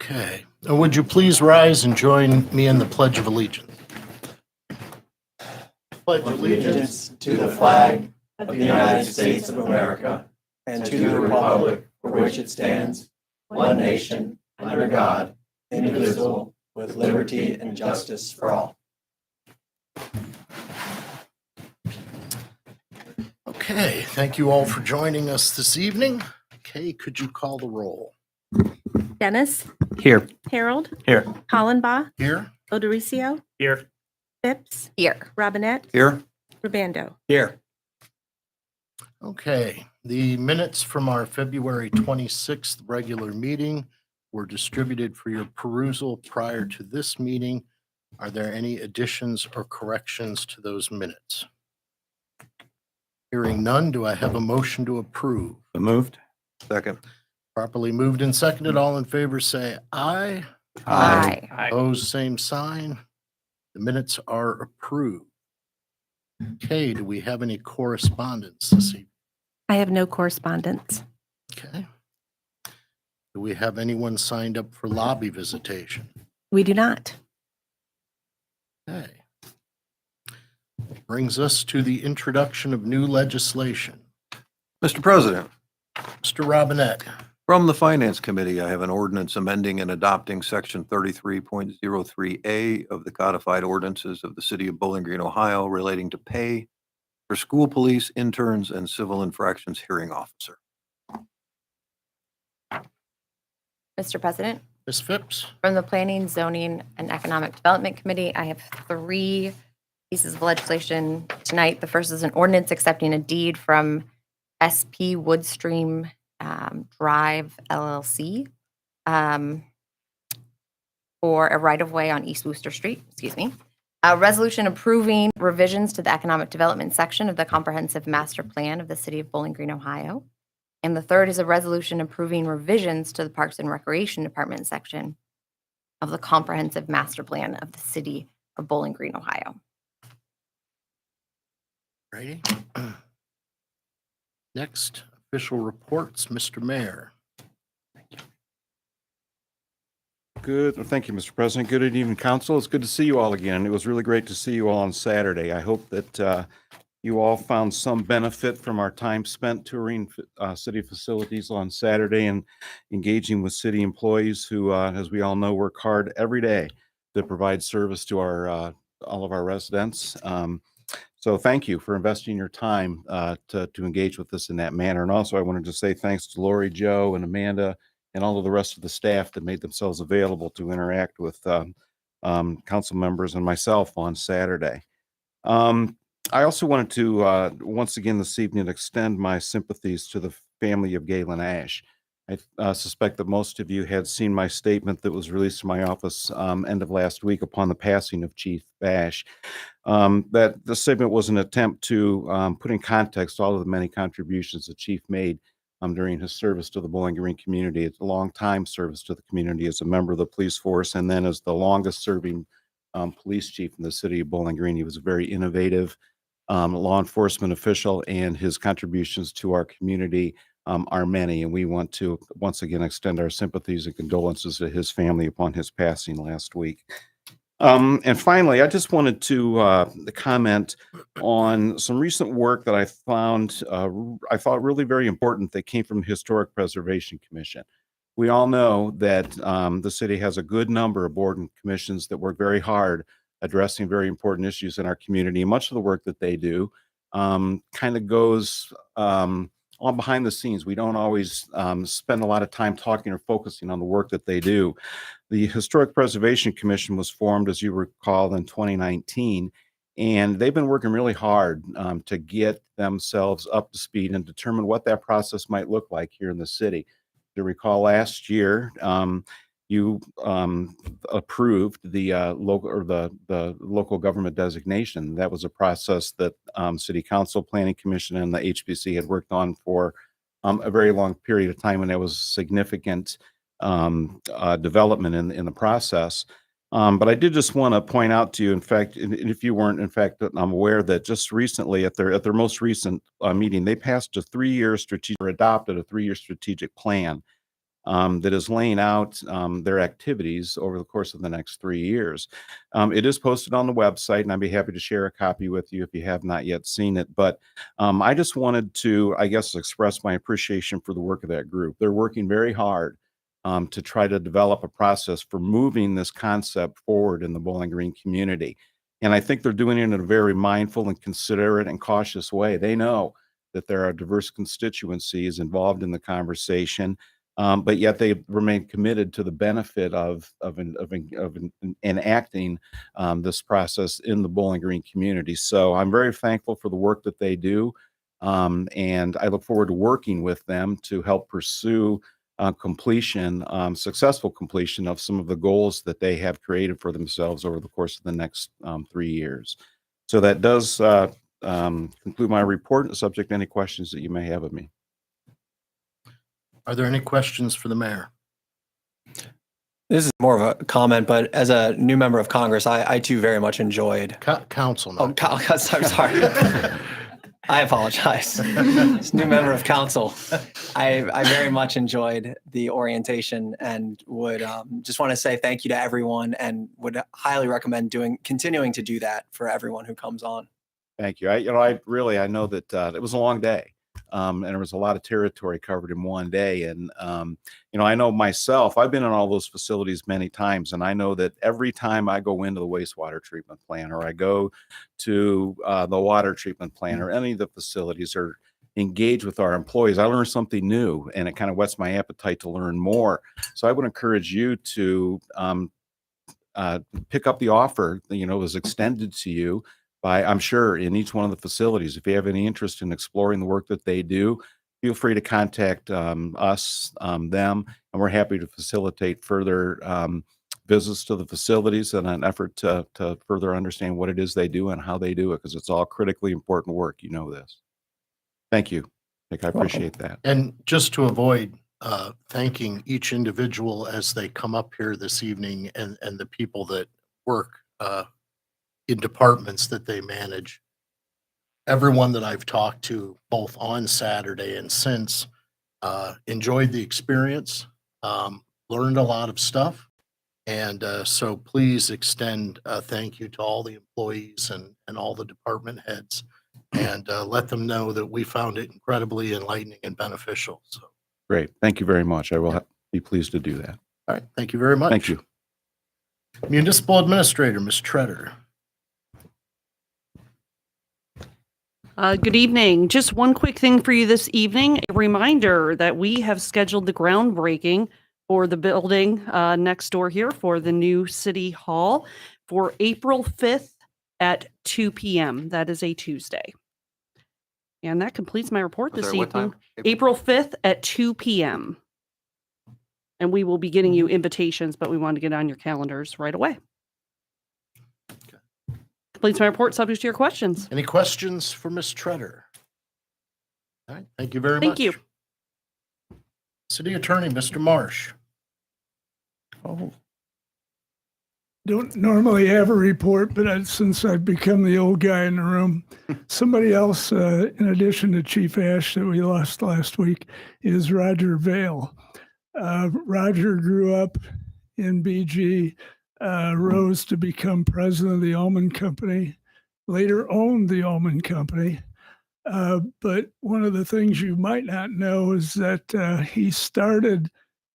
Okay. Would you please rise and join me in the Pledge of Allegiance? Pledge Allegiance to the flag of the United States of America and to the republic for which it stands, one nation, under God, indivisible, with liberty and justice for all. Okay, thank you all for joining us this evening. Okay, could you call the roll? Dennis, Here. Harold, Here. Hollenbaugh, Here? Odoricio, Here. Phipps, Here. Robinette, Here? Rabando. Here. Okay, the minutes from our February 26th regular meeting were distributed for your perusal prior to this meeting. Are there any additions or corrections to those minutes? Hearing none, do I have a motion to approve? So moved. Second. Properly moved and seconded. All in favor say aye. Aye. Opposed, same sign. The minutes are approved. Okay, do we have any correspondence this evening? I have no correspondence. Okay. Do we have anyone signed up for lobby visitation? We do not. Okay. Brings us to the introduction of new legislation. Mr. President, Mr. Robinette. from the Finance Committee, I have an ordinance amending and adopting Section 33.03A of the codified ordinances of the City of Bowling Green, Ohio, relating to pay for school police, interns, and civil infractions hearing officer. Mr. President, Ms. Phipps. from the Planning, Zoning, and Economic Development Committee, I have 3 pieces of legislation tonight. The first is an ordinance accepting a deed from SP Woodstream Drive LLC for a right-of-way on East Wooster Street, A resolution approving revisions to the economic development section of the comprehensive master plan of the City of Bowling Green, Ohio. And the third is a resolution approving revisions to the Parks and Recreation Department section of the comprehensive master plan of the City of Bowling Green, Ohio. Ready? Next, official reports, Mr. Mayor. Good. Well, thank you, Mr. President. Good evening, council. It's good to see you all again. It was really great to see you all on Saturday. I hope that you all found some benefit from our time spent touring city facilities on Saturday and engaging with city employees who, as we all know, work hard every day to provide service to our all of our residents. So thank you for investing your time to engage with us in that manner. And also, I wanted to say thanks to Lori, Joe, and Amanda, and all of the rest of the staff that made themselves available to interact with council members and myself on Saturday. I also wanted to, once again this evening, extend my sympathies to the family of Galen Ash. I suspect that most of you had seen my statement that was released in my office end of last week upon the passing of Chief Ash. That the statement was an attempt to put in context all of the many contributions the Chief made during his service to the Bowling Green community. It's a long time service to the community as a member of the police force, and then as the longest serving police chief in the city of Bowling Green. He was a very innovative law enforcement official, and his contributions to our community are many, and we want to once again extend our sympathies and condolences to his family upon his passing last week. And finally, I just wanted to comment on some recent work that I found, I thought really very important that came from the Historic Preservation Commission. We all know that the city has a good number of board and commissions that work very hard addressing very important issues in our community. And much of the work that they do kind of goes on behind the scenes. We don't always spend a lot of time talking or focusing on the work that they do. The Historic Preservation Commission was formed, as you recall, in 2019, and they've been working really hard to get themselves up to speed and determine what that process might look like here in the city. To recall, last year, you approved the local government designation. That was a process that City Council, Planning Commission, and the HPC had worked on for a very long period of time, and there was significant development in the process. But I did just want to point out to you, in fact, and if you weren't, in fact, I'm aware that just recently at their most recent meeting, they passed a 3-year strategic, or adopted a 3-year strategic plan that is laying out their activities over the course of the next 3 years. It is posted on the website, and I'd be happy to share a copy with you if you have not yet seen it. But I just wanted to, I guess, express my appreciation for the work of that group. They're working very hard to try to develop a process for moving this concept forward in the Bowling Green community. And I think they're doing it in a very mindful and considerate and cautious way. They know that there are diverse constituencies involved in the conversation, but yet they remain committed to the benefit of enacting this process in the Bowling Green community. So I'm very thankful for the work that they do, and I look forward to working with them to help pursue successful completion of some of the goals that they have created for themselves over the course of the next 3 years. So that does conclude my report, subject to any questions that you may have of me. Are there any questions for the mayor? This is more of a comment, but as a new member of Congress, I too very much enjoyed. Council. Oh, I'm sorry. I apologize. As new member of council, I very much enjoyed the orientation and would just want to say thank you to everyone and would highly recommend continuing to do that for everyone who comes on. Thank you. I know that it was a long day. And there was a lot of territory covered in one day. And, I know myself, I've been in all those facilities many times, and I know that every time I go into the wastewater treatment plant or I go to the water treatment plant or any of the facilities or engage with our employees, I learn something new, and it kind of whets my appetite to learn more. So I would encourage you to pick up the offer that, was extended to you by, I'm sure, in each one of the facilities. If you have any interest in exploring the work that they do, feel free to contact us, them, and we're happy to facilitate further visits to the facilities in an effort to further understand what it is they do and how they do it, because it's all critically important work. You know this. Thank you, Nick. I appreciate that. And just to avoid thanking each individual as they come up here this evening and the people that work in departments that they manage. Everyone that I've talked to, both on Saturday and since, enjoyed the experience, learned a lot of stuff. And so please extend a thank you to all the employees and all the department heads, and let them know that we found it incredibly enlightening and beneficial. So Great. Thank you very much. I will be pleased to do that. all right, thank you very much. Thank you. Municipal Administrator, Ms. Treader. Good evening. Just one quick thing for you this evening. A reminder that we have scheduled the groundbreaking for the building next door here for the new City Hall for April 5th at 2 p.m. That is a Tuesday. And that completes my report this evening. April 5th at 2 p.m. And we will be getting you invitations, but we want to get on your calendars right away. Completes my report, subject to your questions. Any questions for Ms. Treader? All right, thank you very much. Thank you. City Attorney, Mr. Marsh. Oh, Don't normally have a report, but since I've become the old guy in the room, somebody else, in addition to Chief Ash that we lost last week, is Roger Vale. Roger grew up in BG, rose to become president of the Almond Company, later owned the Almond Company. But one of the things you might not know is that he started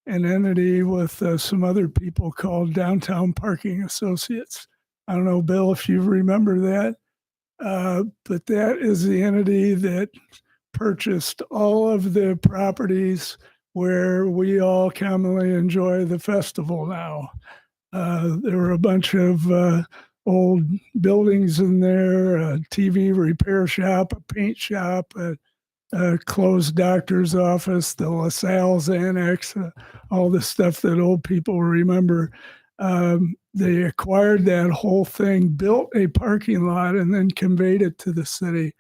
an entity with some other people called Downtown Parking Associates. I don't know, Bill, if you remember that, but that is the entity that purchased all of the properties where we all commonly enjoy the festival now. There were a bunch of old buildings in there, a TV repair shop, a paint shop, a closed doctor's office, the LaSalle's Annex, all the stuff that old people remember. They acquired that whole thing, built a parking lot, and then conveyed it to the city.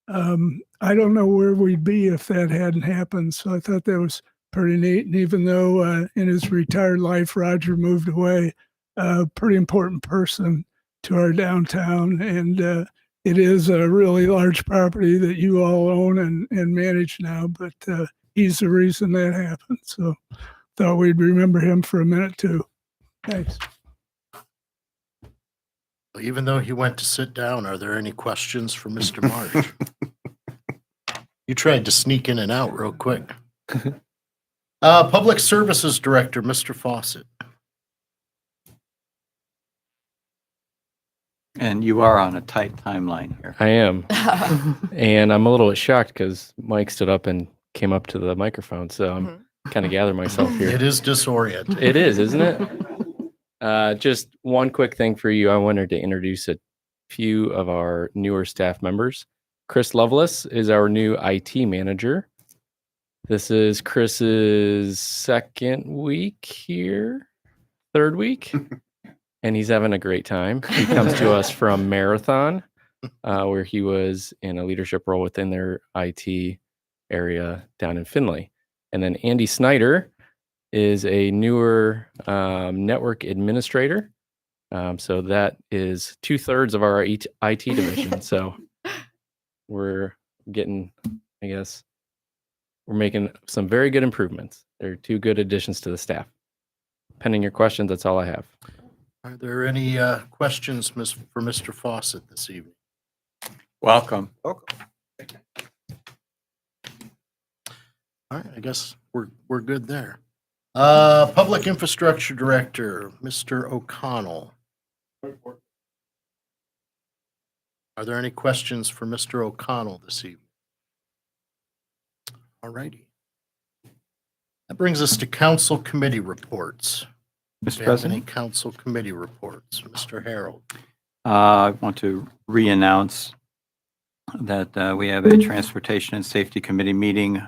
I don't know where we'd be if that hadn't happened. So I thought that was pretty neat. And even though in his retired life, Roger moved away, a pretty important person to our downtown. And it is a really large property that you all own and manage now, but he's the reason that happened. So thought we'd remember him for a minute too. Thanks. Even though he went to sit down, are there any questions for Mr. March? You tried to sneak in and out real quick. Public Services Director, Mr. Fawcett. And you are on a tight timeline here. I am. And I'm a little bit shocked because Mike stood up and came up to the microphone. So I'm kind of gathering myself here. It is disorienting. It is, isn't it? Just one quick thing for you. I wanted to introduce a few of our newer staff members. Chris Lovelace is our new IT manager. This is Chris's second week here, third week, and he's having a great time. He comes to us from Marathon, where he was in a leadership role within their IT area down in Findlay. And then Andy Snyder is a newer network administrator. So that is 2/3 of our IT division. So we're getting, I guess, we're making some very good improvements. They're two good additions to the staff. Pending your questions, that's all I have. Are there any questions for Mr. Fawcett this evening? Welcome. All right, I guess we're good there. Public Infrastructure Director, Mr. O'Connell. Are there any questions for Mr. O'Connell this evening? All righty. That brings us to council committee reports. Mr. Do you have any President, council committee reports? Mr. Harold. I want to re-announce that we have a Transportation and Safety Committee meeting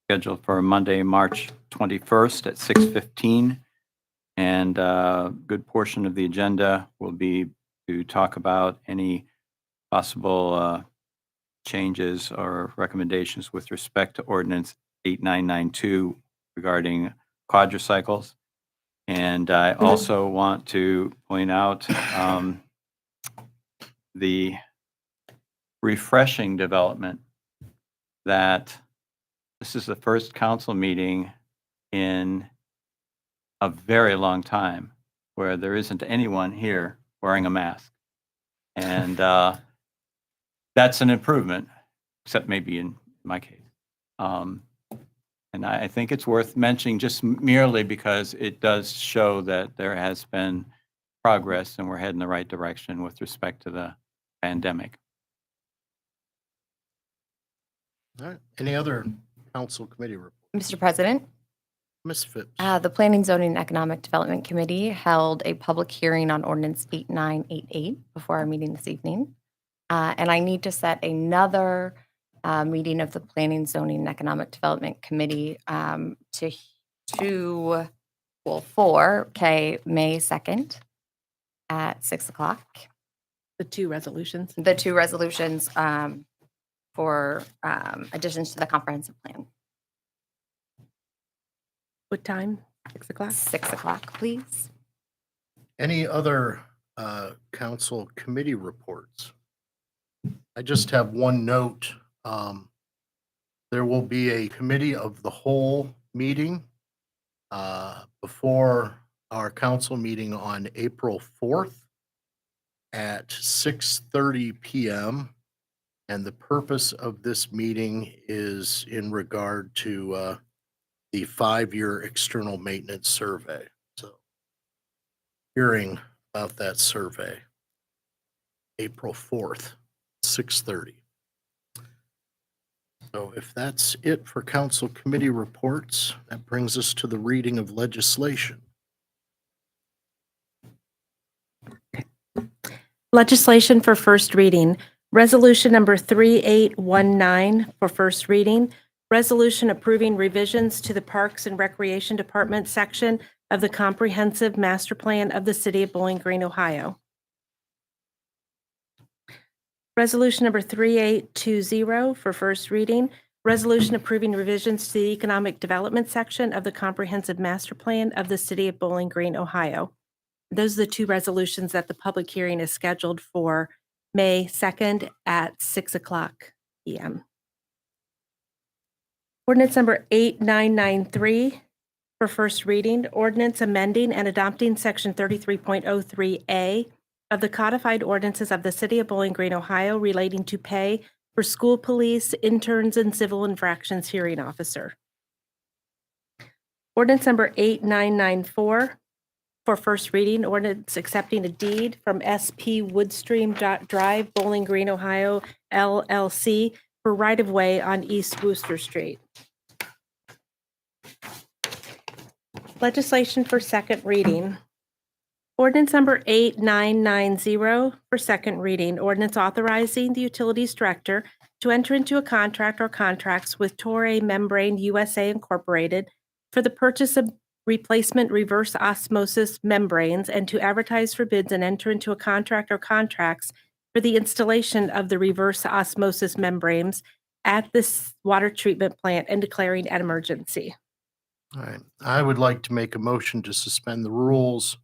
scheduled for Monday, March 21st at 6:15. And a good portion of the agenda will be to talk about any possible changes or recommendations with respect to Ordinance 8992 regarding quadricycles. And I also want to point out the refreshing development that this is the first council meeting in a very long time where there isn't anyone here wearing a mask. And that's an improvement, except maybe in my case. And I think it's worth mentioning just merely because it does show that there has been progress and we're heading the right direction with respect to the pandemic. All right. Any other council committee reports? Mr. President, Ms. Phipps. the Planning, Zoning, and Economic Development Committee held a public hearing on Ordinance 8988 before our meeting this evening. And I need to set another meeting of the Planning, Zoning, and Economic Development Committee for May 2nd at 6 o'clock. The two resolutions. The two resolutions for additions to the comprehensive plan. What time? 6 o'clock? 6 o'clock, please. Any other council committee reports? I just have one note. There will be a committee of the whole meeting before our council meeting on April 4th at 6:30 p.m. And the purpose of this meeting is in regard to the 5-year external maintenance survey. So hearing about that survey, April 4th, 6:30. So if that's it for council committee reports, that brings us to the reading of legislation. Legislation for first reading. Resolution number 3819 for first reading. Resolution approving revisions to the Parks and Recreation Department section of the Comprehensive Master Plan of the City of Bowling Green, Ohio. Resolution number 3820 for first reading. Resolution approving revisions to the Economic Development section of the Comprehensive Master Plan of the City of Bowling Green, Ohio. Those are the two resolutions that the public hearing is scheduled for May 2nd at 6 o'clock p.m. Ordinance number 8993 for first reading, ordinance amending and adopting Section 33.03A of the codified ordinances of the City of Bowling Green, Ohio relating to pay for school police, interns, and civil infractions hearing officer. Ordinance number 8994 for first reading, ordinance accepting a deed from SP Woodstream Drive, Bowling Green, Ohio, LLC for right-of-way on East Wooster Street. Legislation for second reading. Ordinance number 8990 for second reading. Ordinance authorizing the Utilities Director to enter into a contract or contracts with Torrey Membrane USA Incorporated for the purchase of replacement reverse osmosis membranes and to advertise for bids and enter into a contract or contracts for the installation of the reverse osmosis membranes at this water treatment plant and declaring an emergency. All right. I would like to make a motion to suspend the rules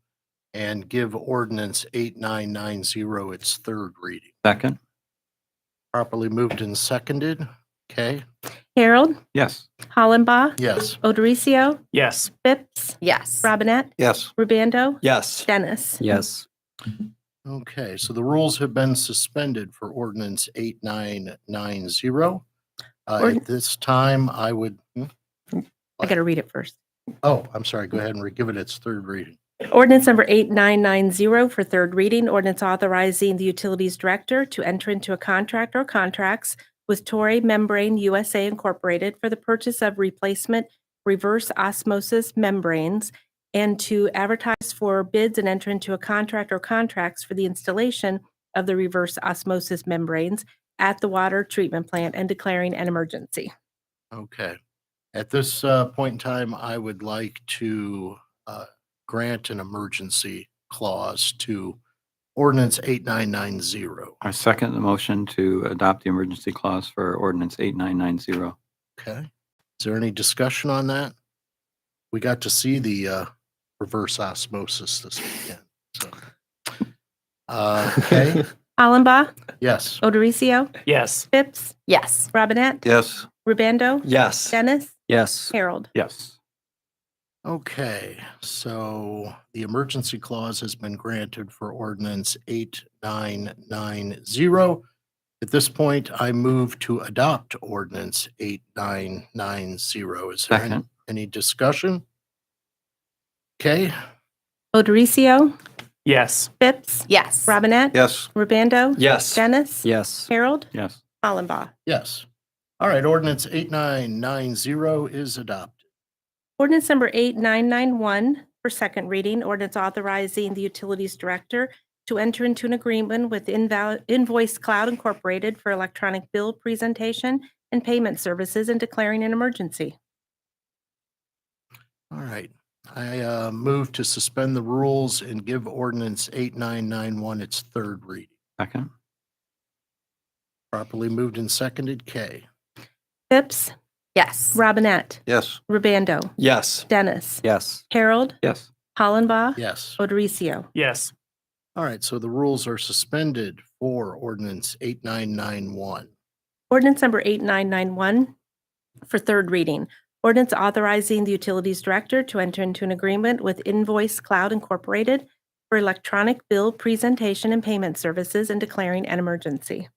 and give ordinance 8990 its third reading. Second? Properly moved and seconded. Okay. Harold, Yes. Hollenbaugh, Yes. Odericio, Yes. Phipps, Yes. Robinette, Yes. Rubando, Yes. Dennis. Yes. Okay, so the rules have been suspended for ordinance 8990. At this time, I would, I got to read it first. I'm sorry, go ahead and give it its third reading. Ordinance number 8990 for third reading, ordinance authorizing the Utilities Director to enter into a contract or contracts with Torrey Membrane USA Incorporated for the purchase of replacement reverse osmosis membranes and to advertise for bids and enter into a contract or contracts for the installation of the reverse osmosis membranes at the water treatment plant and declaring an emergency. Okay. At this point in time, I would like to grant an emergency clause to ordinance 8990. I second the motion to adopt the emergency clause for ordinance 8990. Okay. Is there any discussion on that? We got to see the reverse osmosis this weekend. So, okay. Hollenbaugh, Yes. Odericio, Yes. Phipps, Yes. Robinette, Yes. Rubando, Yes. Dennis, Yes. Harold. Yes. Okay, so the emergency clause has been granted for ordinance 8990. At this point, I move to adopt ordinance 8990. Is there Second. any discussion? Okay, Odericio, Yes. Phipps, Yes. Robinette, Yes. Rubando, Yes. Dennis, Yes. Harold, Yes. Hollenbaugh. yes. All right, ordinance 8990 is adopted. Ordinance number 8991 for second reading, ordinance authorizing the Utilities Director to enter into an agreement with Invoice Cloud Incorporated for electronic bill presentation and payment services and declaring an emergency. All right, I move to suspend the rules and give ordinance 8991 its third reading. Second? Properly moved and seconded. Kay. Phipps, Yes. Robinette, Yes. Rubando, Yes. Dennis, Yes. Harold, Yes. Hollenbaugh, Yes. Odericio. Yes. All right, so the rules are suspended for ordinance 8991. Ordinance number 8991 for third reading. Ordinance authorizing the Utilities Director to enter into an agreement with Invoice Cloud Incorporated for electronic bill presentation and payment services and declaring an emergency.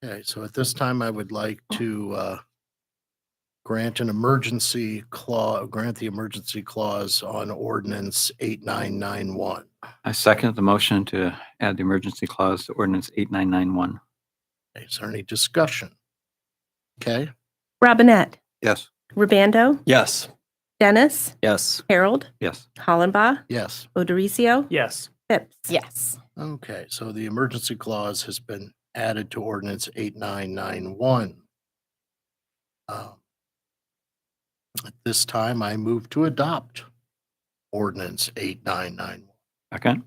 Okay, so at this time, I would like to grant the emergency clause on ordinance 8991. I second the motion to add the emergency clause to ordinance 8991. Okay, is there any discussion? Okay, Robinette, Yes. Rubando, Yes. Dennis, Yes. Harold, Yes. Hollenbaugh, yes. Odericio, Yes. Phipps. Yes. Okay, so the emergency clause has been added to ordinance 8991. At this time, I move to adopt ordinance 8991. Second?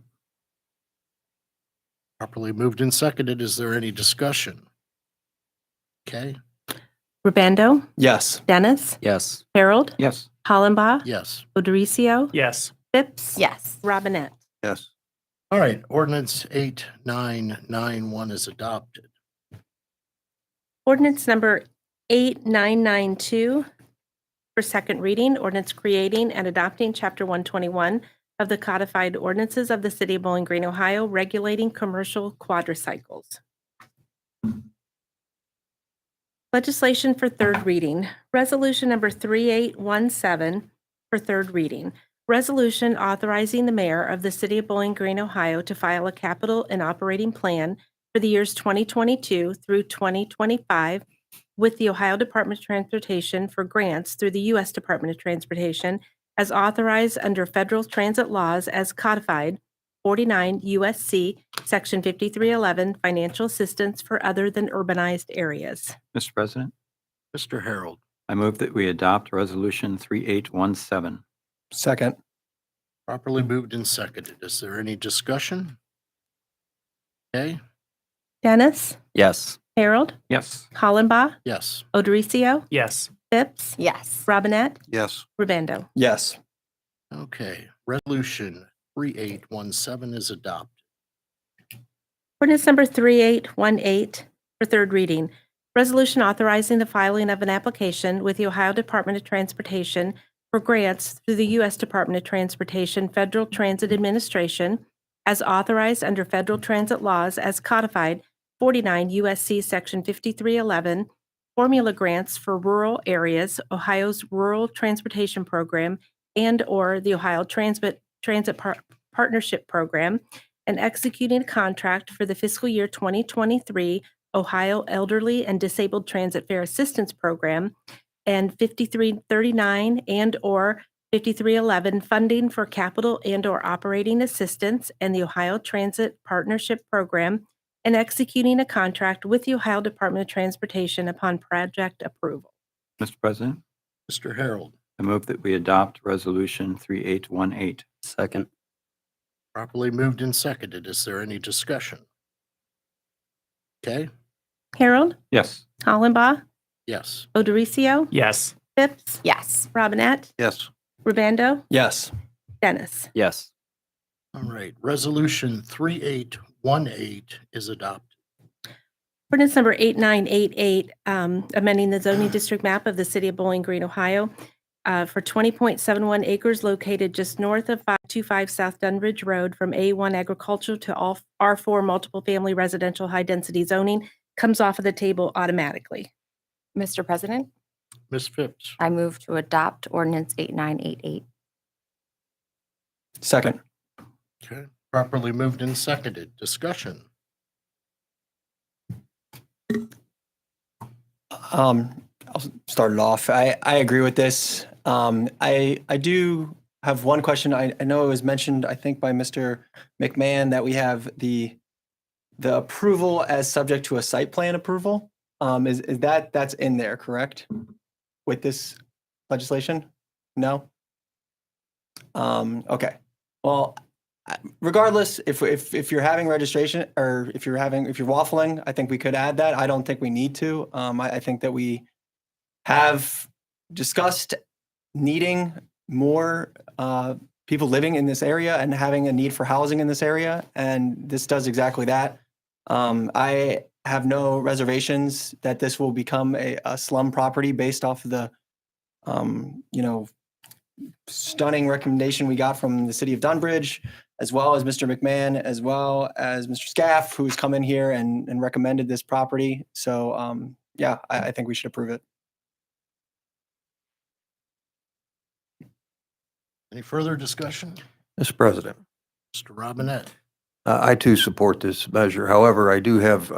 Properly moved and seconded. Is there any discussion? Okay, Rubando, Yes. Dennis, Yes. Harold, Yes. Hollenbaugh, yes. Odericio, Yes. Phipps. Yes. Robinette. Yes. All right, ordinance 8991 is adopted. Ordinance number 8992 for second reading, ordinance creating and adopting Chapter 121 of the codified ordinances of the City of Bowling Green, Ohio, regulating commercial quadricycles. Legislation for third reading. Resolution number 3817 for third reading. Resolution authorizing the mayor of the City of Bowling Green, Ohio to file a capital and operating plan for the years 2022 through 2025 with the Ohio Department of Transportation for grants through the U.S. Department of Transportation as authorized under federal transit laws as codified 49 U.S.C. Section 5311, financial assistance for other than urbanized areas. Mr. President, Mr. Harold, I move that we adopt Resolution 3817. Second. properly moved and seconded. Is there any discussion? Okay, Dennis, Yes. Harold, Yes. Hollenbaugh, yes. Odericio, Yes. Phipps, Yes. Robinette, Yes. Rubando. Yes. Okay, resolution 3817 is adopted. Ordinance number 3818 for third reading. Resolution authorizing the filing of an application with the Ohio Department of Transportation for grants through the U.S. Department of Transportation Federal Transit Administration as authorized under federal transit laws as codified 49 U.S.C. Section 5311, formula grants for rural areas, Ohio's Rural Transportation Program, and/or the Ohio Transit Partnership Program, and executing a contract for the fiscal year 2023 Ohio Elderly and Disabled Transit Fare Assistance Program, and 5339 and/or 5311 funding for capital and/or operating assistance and the Ohio Transit Partnership Program, and executing a contract with the Ohio Department of Transportation upon project approval. Mr. President, Mr. Harold, I move that we adopt Resolution 3818. Second. properly moved and seconded. Is there any discussion? Okay, Harold, Yes. Hollenbaugh, yes. Odericio, Yes. Phipps, Yes. Robinette, Yes. Rubando, Yes. Dennis. Yes. All right, resolution 3818 is adopted. Ordinance number 8988, amending the zoning district map of the City of Bowling Green, Ohio, for 20.71 acres located just north of 525 South Dunbridge Road from A1 agricultural to all R4 multiple family residential high density zoning, comes off of the table automatically. Mr. President, Ms. Phipps, I move to adopt ordinance 8988. Second. okay, properly moved and seconded. Discussion. I'll start it off. I agree with this. I do have one question. I know it was mentioned, I think, by Mr. McMahon that we have the approval as subject to a site plan approval. Is that's in there, correct? With this legislation? No? Okay. Well, regardless, if you're having registration or if you're waffling, I think we could add that. I don't think we need to. I think that we have discussed needing more people living in this area and having a need for housing in this area, and this does exactly that. I have no reservations that this will become a slum property based off of the stunning recommendation we got from the city of Dunbridge, as well as Mr. McMahon, as well as Mr. Scaff, who's come in here and recommended this property. So yeah, I think we should approve it. Any further discussion? Mr. President, Mr. Robinette, I too support this measure. However, I do have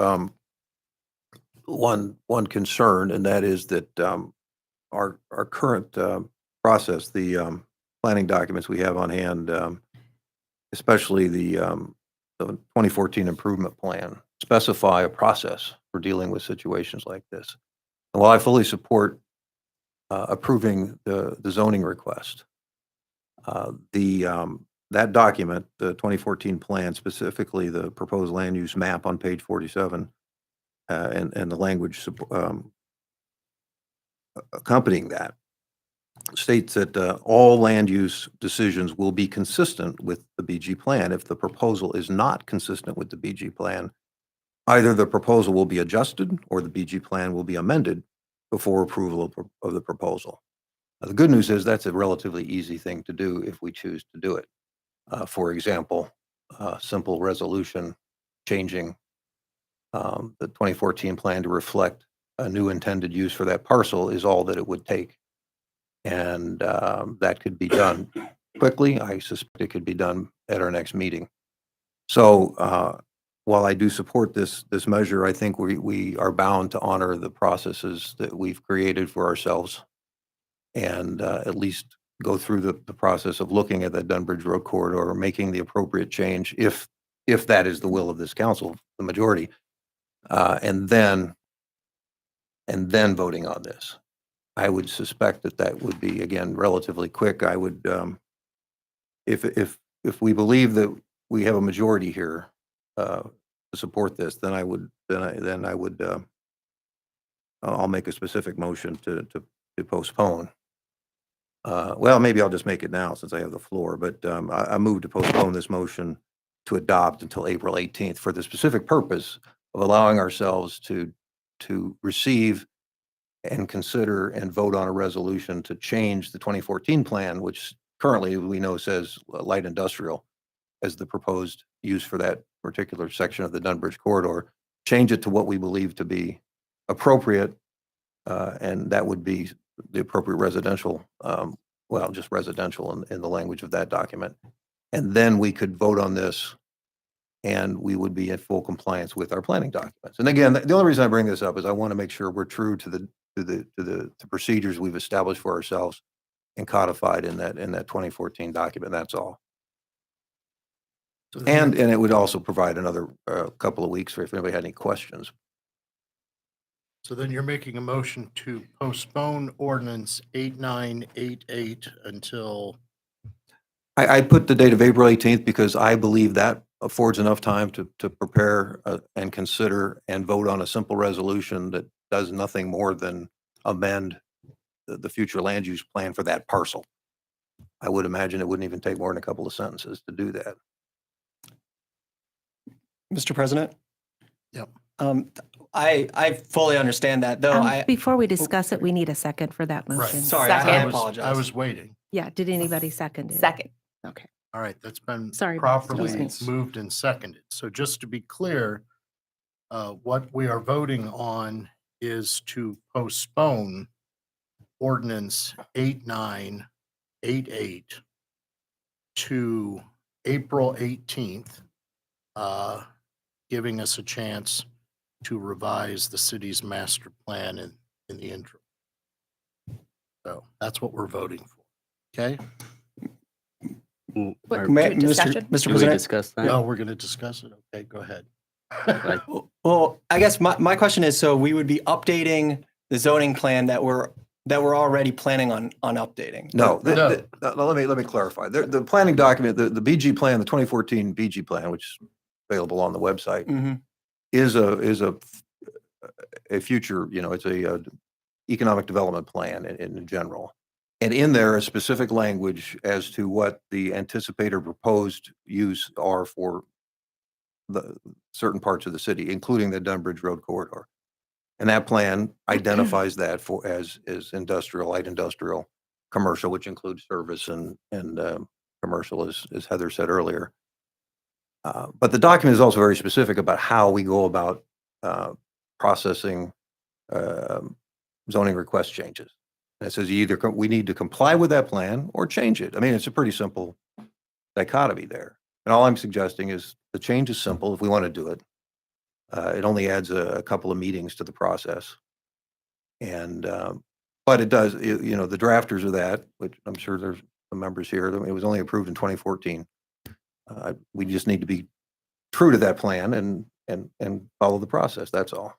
one concern, and that is that our current process, the planning documents we have on hand, especially the 2014 improvement plan, specify a process for dealing with situations like this. And while I fully support approving the zoning request, that document, the 2014 plan, specifically the proposed land use map on page 47, and the language accompanying that, states that all land use decisions will be consistent with the BG plan. If the proposal is not consistent with the BG plan, either the proposal will be adjusted or the BG plan will be amended before approval of the proposal. The good news is that's a relatively easy thing to do if we choose to do it. For example, simple resolution changing the 2014 plan to reflect a new intended use for that parcel is all that it would take. And that could be done quickly. I suspect it could be done at our next meeting. So while I do support this measure, I think we are bound to honor the processes that we've created for ourselves and at least go through the process of looking at that Dunbridge Road corridor, making the appropriate change if that is the will of this council, the majority, and then voting on this. I would suspect that would be, again, relatively quick. I would, if we believe that we have a majority here to support this, then I'll make a specific motion to postpone. Well, maybe I'll just make it now since I have the floor, but I move to postpone this motion to adopt until April 18th for the specific purpose of allowing ourselves to receive and consider and vote on a resolution to change the 2014 plan, which currently we know says light industrial as the proposed use for that particular section of the Dunbridge corridor, change it to what we believe to be appropriate, and that would be the appropriate residential, well, just residential in the language of that document. And then we could vote on this and we would be in full compliance with our planning documents. And again, the only reason I bring this up is I want to make sure we're true to the procedures we've established for ourselves and codified in that 2014 document. That's all. And it would also provide another couple of weeks for if anybody had any questions. So then you're making a motion to postpone ordinance 8988 until, I put the date of April 18th because I believe that affords enough time to prepare and consider and vote on a simple resolution that does nothing more than amend the future land use plan for that parcel. I would imagine it wouldn't even take more than a couple of sentences to do that. Mr. President? Yep. I fully understand that, though. Before we discuss it, we need a second for that right. motion. Sorry, Second. I I apologize. was waiting. Yeah, did anybody second it? Second. Okay. All right, that's been Sorry, properly excuse moved and seconded. So just to be clear, what we are voting on is to postpone ordinance 8988 to April 18th, giving us a chance to revise the city's master plan in the interim. So that's what we're voting for. Okay? Mr. President? discuss No, we're going to discuss it. Okay, go ahead. Well, I guess my question is, so we would be updating the zoning plan that we're already planning on updating. No, No. let me clarify. The planning document, the BG plan, the 2014 BG plan, which is available on the website, Mhm. is a future, it's a economic development plan in general. And in there is specific language as to what the anticipated proposed use are for the certain parts of the city, including the Dunbridge Road corridor. And that plan identifies that as industrial, light industrial, commercial, which includes service and commercial, as Heather said earlier. But the document is also very specific about how we go about processing zoning request changes. And it says we need to comply with that plan or change it. I mean, it's a pretty simple dichotomy there. And all I'm suggesting is the change is simple if we want to do it. It only adds a couple of meetings to the process. And, but it does, the drafters of that, which I'm sure there's some members here, it was only approved in 2014. We just need to be true to that plan and follow the process. That's all.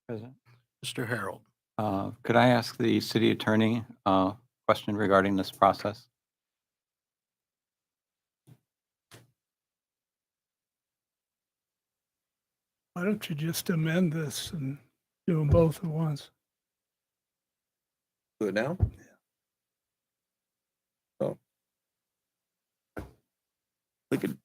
President, Mr. Harold. could I ask the city attorney a question regarding this process? Why don't you just amend this and do them both at once? Do it now? Oh. We could,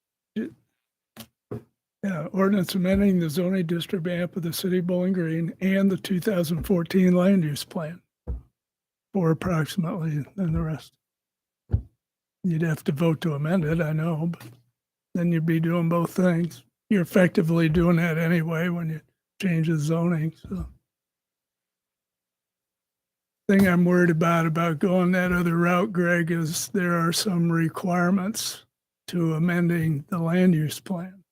Yeah, ordinance amending the zoning district map of the city of Bowling Green and the 2014 land use plan for approximately than the rest. You'd have to vote to amend it, I know, but then you'd be doing both things. You're effectively doing that anyway when you change the zoning, so. Thing I'm worried about going that other route, Greg, is there are some requirements to amending the land use plan.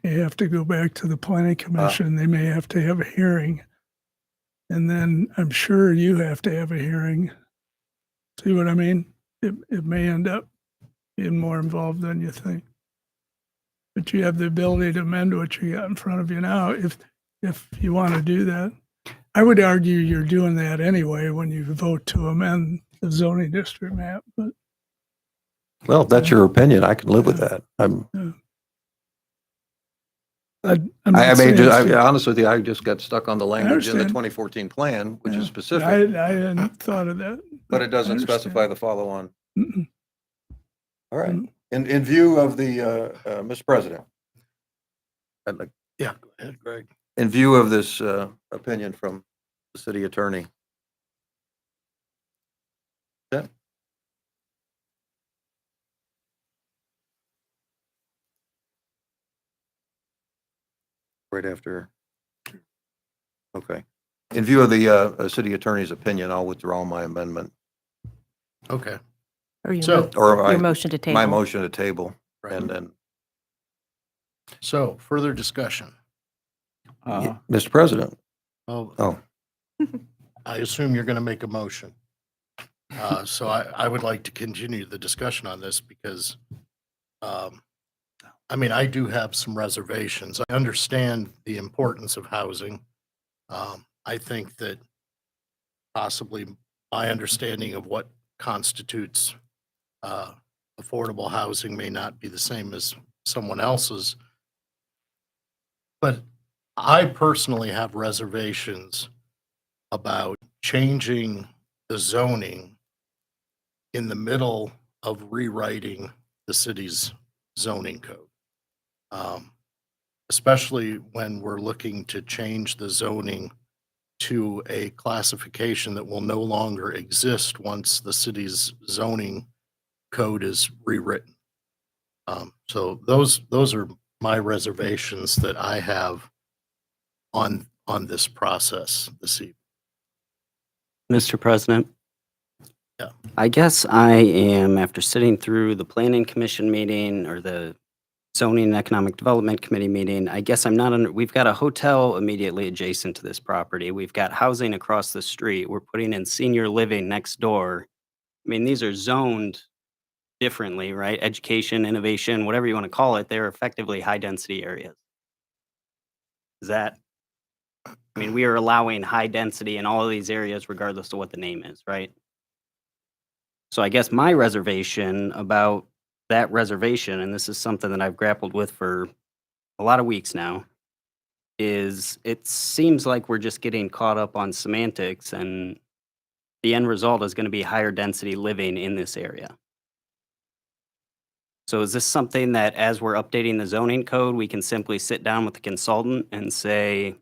You have to go back to the planning commission. They may have to have a hearing. And then I'm sure you have to have a hearing. See what I mean? It may end up being more involved than you think. But you have the ability to amend what you got in front of you now if you want to do that. I would argue you're doing that anyway when you vote to amend the zoning district map, but Well, if that's your opinion, I can live with that. I'm I not mean, saying just, it's- honest with you, I just got stuck on the language in the understand. 2014 plan, which Yeah. is specific, I hadn't thought of that. but it I doesn't understand. specify the follow-on. Mm-mm. All right. Mm. In view of the, Mr. President, I'd like, Yeah, go ahead, Greg. in view of this opinion from the city attorney. Yeah. Right after. Okay. In view of the city attorney's opinion, I'll withdraw my amendment Okay, Or your So- mo- or your motion to table. my motion to table right. and then, So further discussion. Mr. President. Oh, Oh, I assume you're going to make a motion. So I would like to continue the discussion on this because, I mean, I do have some reservations. I understand the importance of housing. I think that possibly my understanding of what constitutes affordable housing may not be the same as someone else's. But I personally have reservations about changing the zoning in the middle of rewriting the city's zoning code. Especially when we're looking to change the zoning to a classification that will no longer exist once the city's zoning code is rewritten. So those are my reservations that I have on this process this evening. Mr. President? Yeah. I guess I am, after sitting through the Planning Commission meeting or the Zoning and Economic Development Committee meeting, I guess I'm not under, we've got a hotel immediately adjacent to this property. We've got housing across the street. We're putting in senior living next door. I mean, these are zoned differently, right? Education, innovation, whatever you want to call it, they're effectively high-density areas. Is that, I mean, we are allowing high density in all of these areas regardless of what the name is, right? So I guess my reservation about that reservation, and this is something that I've grappled with for a lot of weeks now, is it seems like we're just getting caught up on semantics and the end result is going to be higher density living in this area. So is this something that as we're updating the zoning code, we can simply sit down with the consultant and say,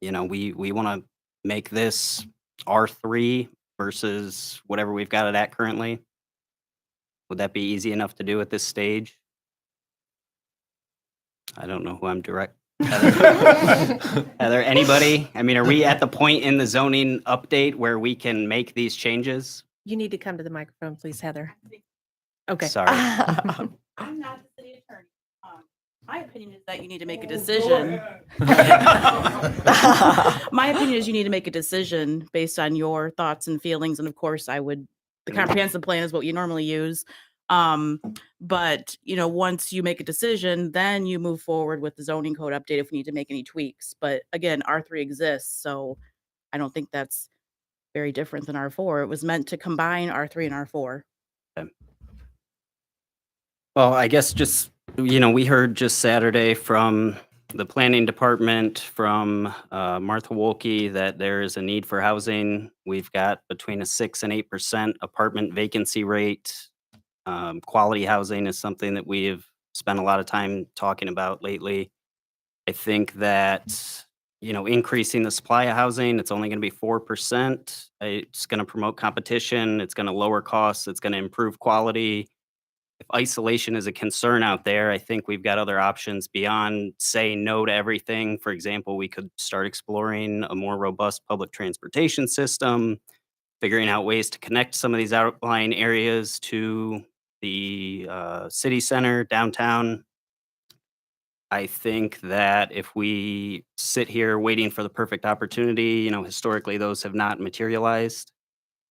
you know, we want to make this R3 versus whatever we've got it at currently? Would that be easy enough to do at this stage? I don't know who I'm direct. Heather, anybody? I mean, are we at the point in the zoning update where we can make these changes? You need to come to the microphone, please, Heather. Okay. Sorry. I'm not the city attorney. My opinion is that you need to make a decision. My opinion is you need to make a decision based on your thoughts and feelings. And of course, the comprehensive plan is what you normally use. But, you know, once you make a decision, then you move forward with the zoning code update if we need to make any tweaks. But again, R3 exists, so I don't think that's very different than R4. It was meant to combine R3 and R4. Well, I guess just, you know, we heard just Saturday from the planning department, from Martha Wolke, that there is a need for housing. We've got between a 6 and 8% apartment vacancy rate. Quality housing is something that we have spent a lot of time talking about lately. I think that increasing the supply of housing. It's only going to be 4%. It's going to promote competition. It's going to lower costs. It's going to improve quality. If isolation is a concern out there, I think we've got other options beyond saying no to everything. For example, we could start exploring a more robust public transportation system, figuring out ways to connect some of these outlying areas to the city center, downtown. I think that if we sit here waiting for the perfect opportunity, historically those have not materialized.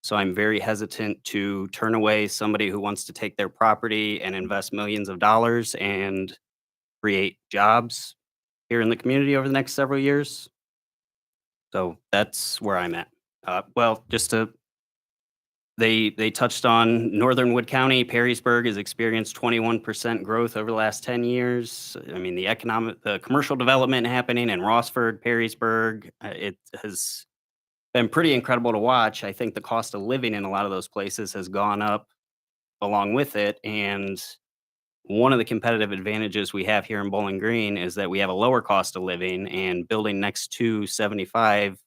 So I'm very hesitant to turn away somebody who wants to take their property and invest millions of dollars and create jobs here in the community over the next several years. So that's where I'm at. They touched on Northern Wood County. Perrysburg has experienced 21% growth over the last 10 years. I mean, the commercial development happening in Rossford, Perrysburg, it has been pretty incredible to watch. I think the cost of living in a lot of those places has gone up along with it. And one of the competitive advantages we have here in Bowling Green is that we have a lower cost of living, and building next to 75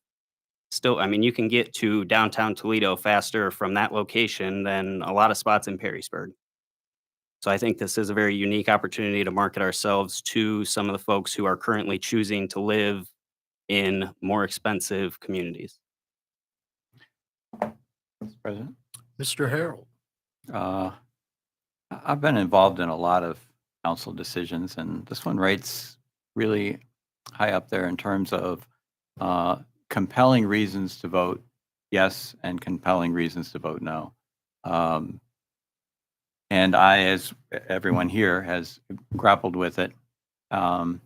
still, I mean, you can get to downtown Toledo faster from that location than a lot of spots in Perrysburg. So I think this is a very unique opportunity to market ourselves to some of the folks who are currently choosing to live in more expensive communities. Mr. President? Mr. Harold. I've been involved in a lot of council decisions, and this one rates really high up there in terms of compelling reasons to vote yes and compelling reasons to vote no. And I, as everyone here, has grappled with it. And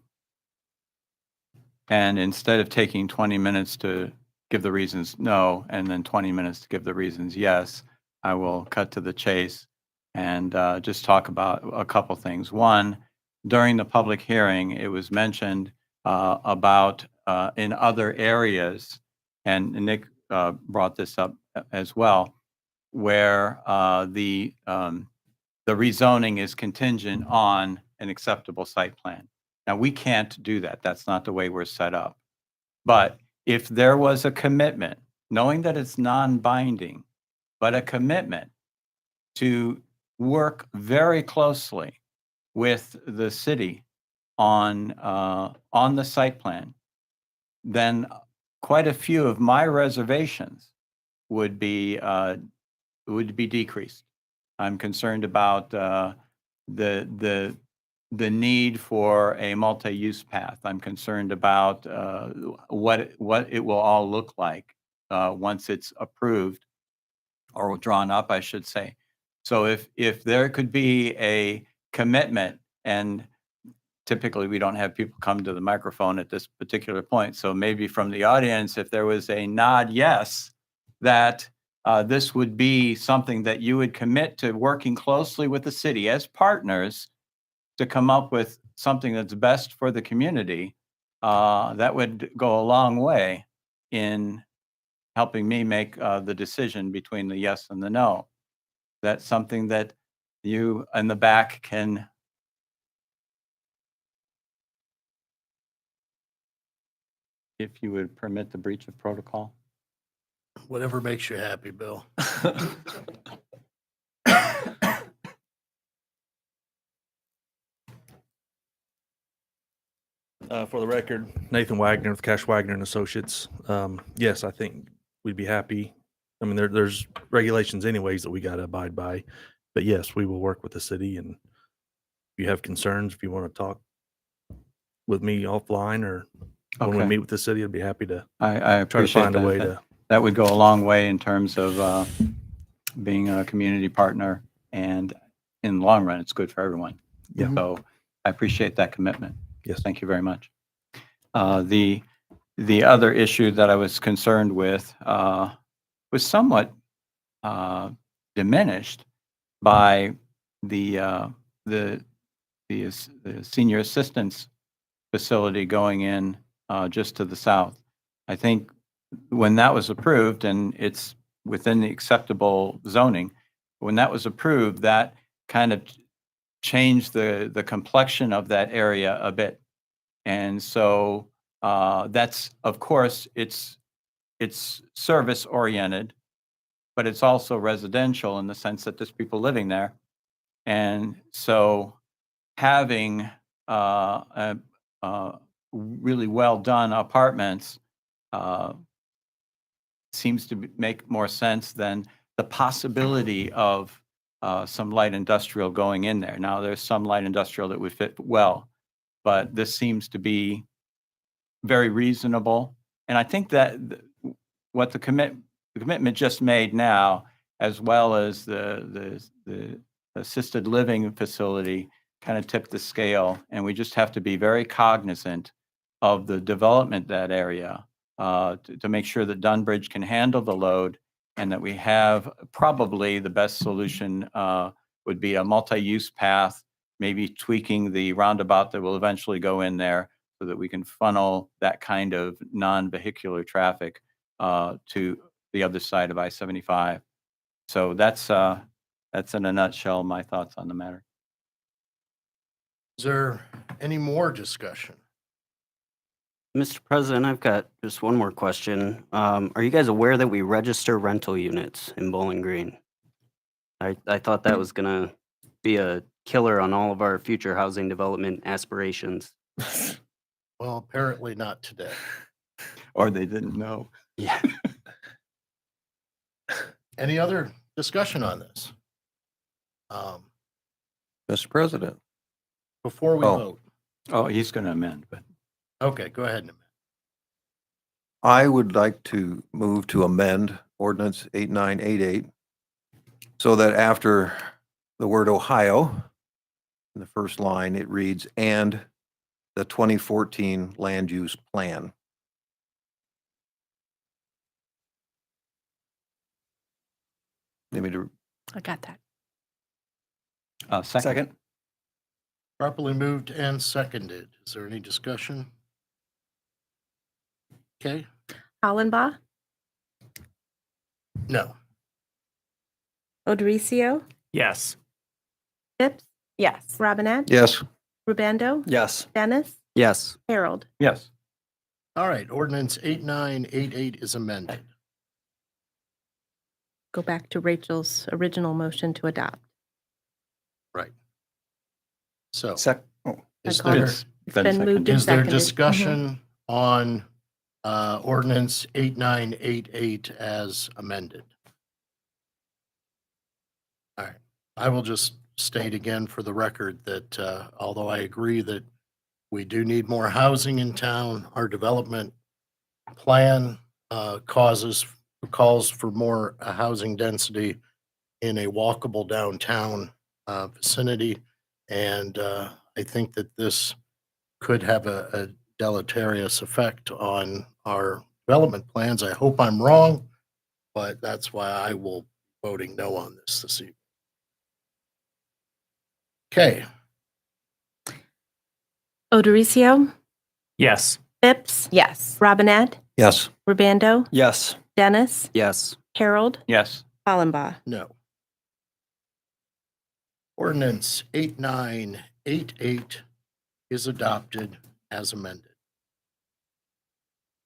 instead of taking 20 minutes to give the reasons no, and then 20 minutes to give the reasons yes, I will cut to the chase and just talk about a couple things. One, during the public hearing, it was mentioned about in other areas, and Nick brought this up as well, where the rezoning is contingent on an acceptable site plan. Now, we can't do that. That's not the way we're set up. But if there was a commitment, knowing that it's non-binding, but a commitment to work very closely with the city on the site plan, then quite a few of my reservations would be decreased. I'm concerned about the need for a multi-use path. I'm concerned about what it will all look like once it's approved or drawn up, I should say. So if there could be a commitment, and typically we don't have people come to the microphone at this particular point, so maybe from the audience, if there was a nod yes, that this would be something that you would commit to working closely with the city as partners to come up with something that's best for the community, that would go a long way in helping me make the decision between the yes and the no. That's something that you in the back can. If you would permit the breach of protocol. Whatever makes you happy, Bill. For the record, Nathan Wagner with Cash Wagner and Associates. Yes, I think we'd be happy. I mean, there's regulations anyways that we got to abide by, but yes, we will work with the city. And if you have concerns, if you want to talk with me offline or when we Okay. meet with the city, I'd be happy to I try to appreciate find a way that. to. That would go a long way in terms of being a community partner, and in the long run, it's good for everyone. Yeah. So I appreciate that commitment. Yes. Thank you very much. The other issue that I was concerned with was somewhat diminished by the senior assistance facility going in just to the south. I think when that was approved, and it's within the acceptable zoning, when that was approved, that kind of changed the complexion of that area a bit. And so That's, of course, it's service oriented, but it's also residential in the sense that there's people living there. And so having really well done apartments seems to make more sense than the possibility of some light industrial going in there. Now, there's some light industrial that would fit well, but this seems to be very reasonable. And I think that what the commitment just made now, as well as the assisted living facility, kind of tipped the scale. And we just have to be very cognizant of the development that area to make sure that Dunbridge can handle the load, and that we have probably the best solution would be a multi-use path, maybe tweaking the roundabout that will eventually go in there so that we can funnel that kind of non-vehicular traffic to the other side of I-75. So that's in a nutshell my thoughts on the matter. Is there any more discussion? Mr. President, I've got just one more question. Are you guys aware that we register rental units in Bowling Green? I thought that was gonna be a killer on all of our future housing development aspirations. Well, apparently not today. Or they didn't know. Yeah. Any other discussion on this? Mr. President. Before we Oh. vote. Oh, he's going to amend, but. Okay, go ahead and amend. I would like to move to amend ordinance 8988 so that after the word Ohio, in the first line, it reads, and the 2014 land use plan. Need me to I got that. Second. Properly moved and seconded. Is there any discussion? Okay, Hollenbaugh, no. Odericio, Yes. Phipps, Yes. Robinette, Yes. Rubando, Yes. Dennis, Yes. Harold. Yes. All right, ordinance 8988 is amended. Go back to Rachel's original motion to adopt. Right. So Oh, is I called there, it. It's been moved and is there seconded. discussion on ordinance 8988 as amended? All right, I will just state again for the record that although I agree that we do need more housing in town, our development plan calls for more housing density in a walkable downtown vicinity. And I think that this could have a deleterious effect on our development plans. I hope I'm wrong, but that's why I will be voting no on this evening. Okay, Odericio, Yes. Phipps, Yes. Robinette, Yes. Rubando, Yes. Dennis, Yes. Harold, Yes. Hollenbaugh. no. Ordinance 8988 is adopted as amended.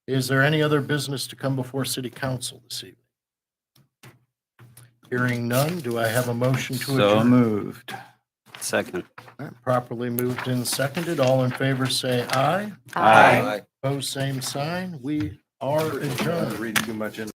Is there any other business to come before City Council this evening? Hearing none, do I have a motion to So adjourn? moved. Second. All right, properly moved and seconded. All in favor, say aye. Aye. Opposed, same sign. We are adjourned. Reading too much in.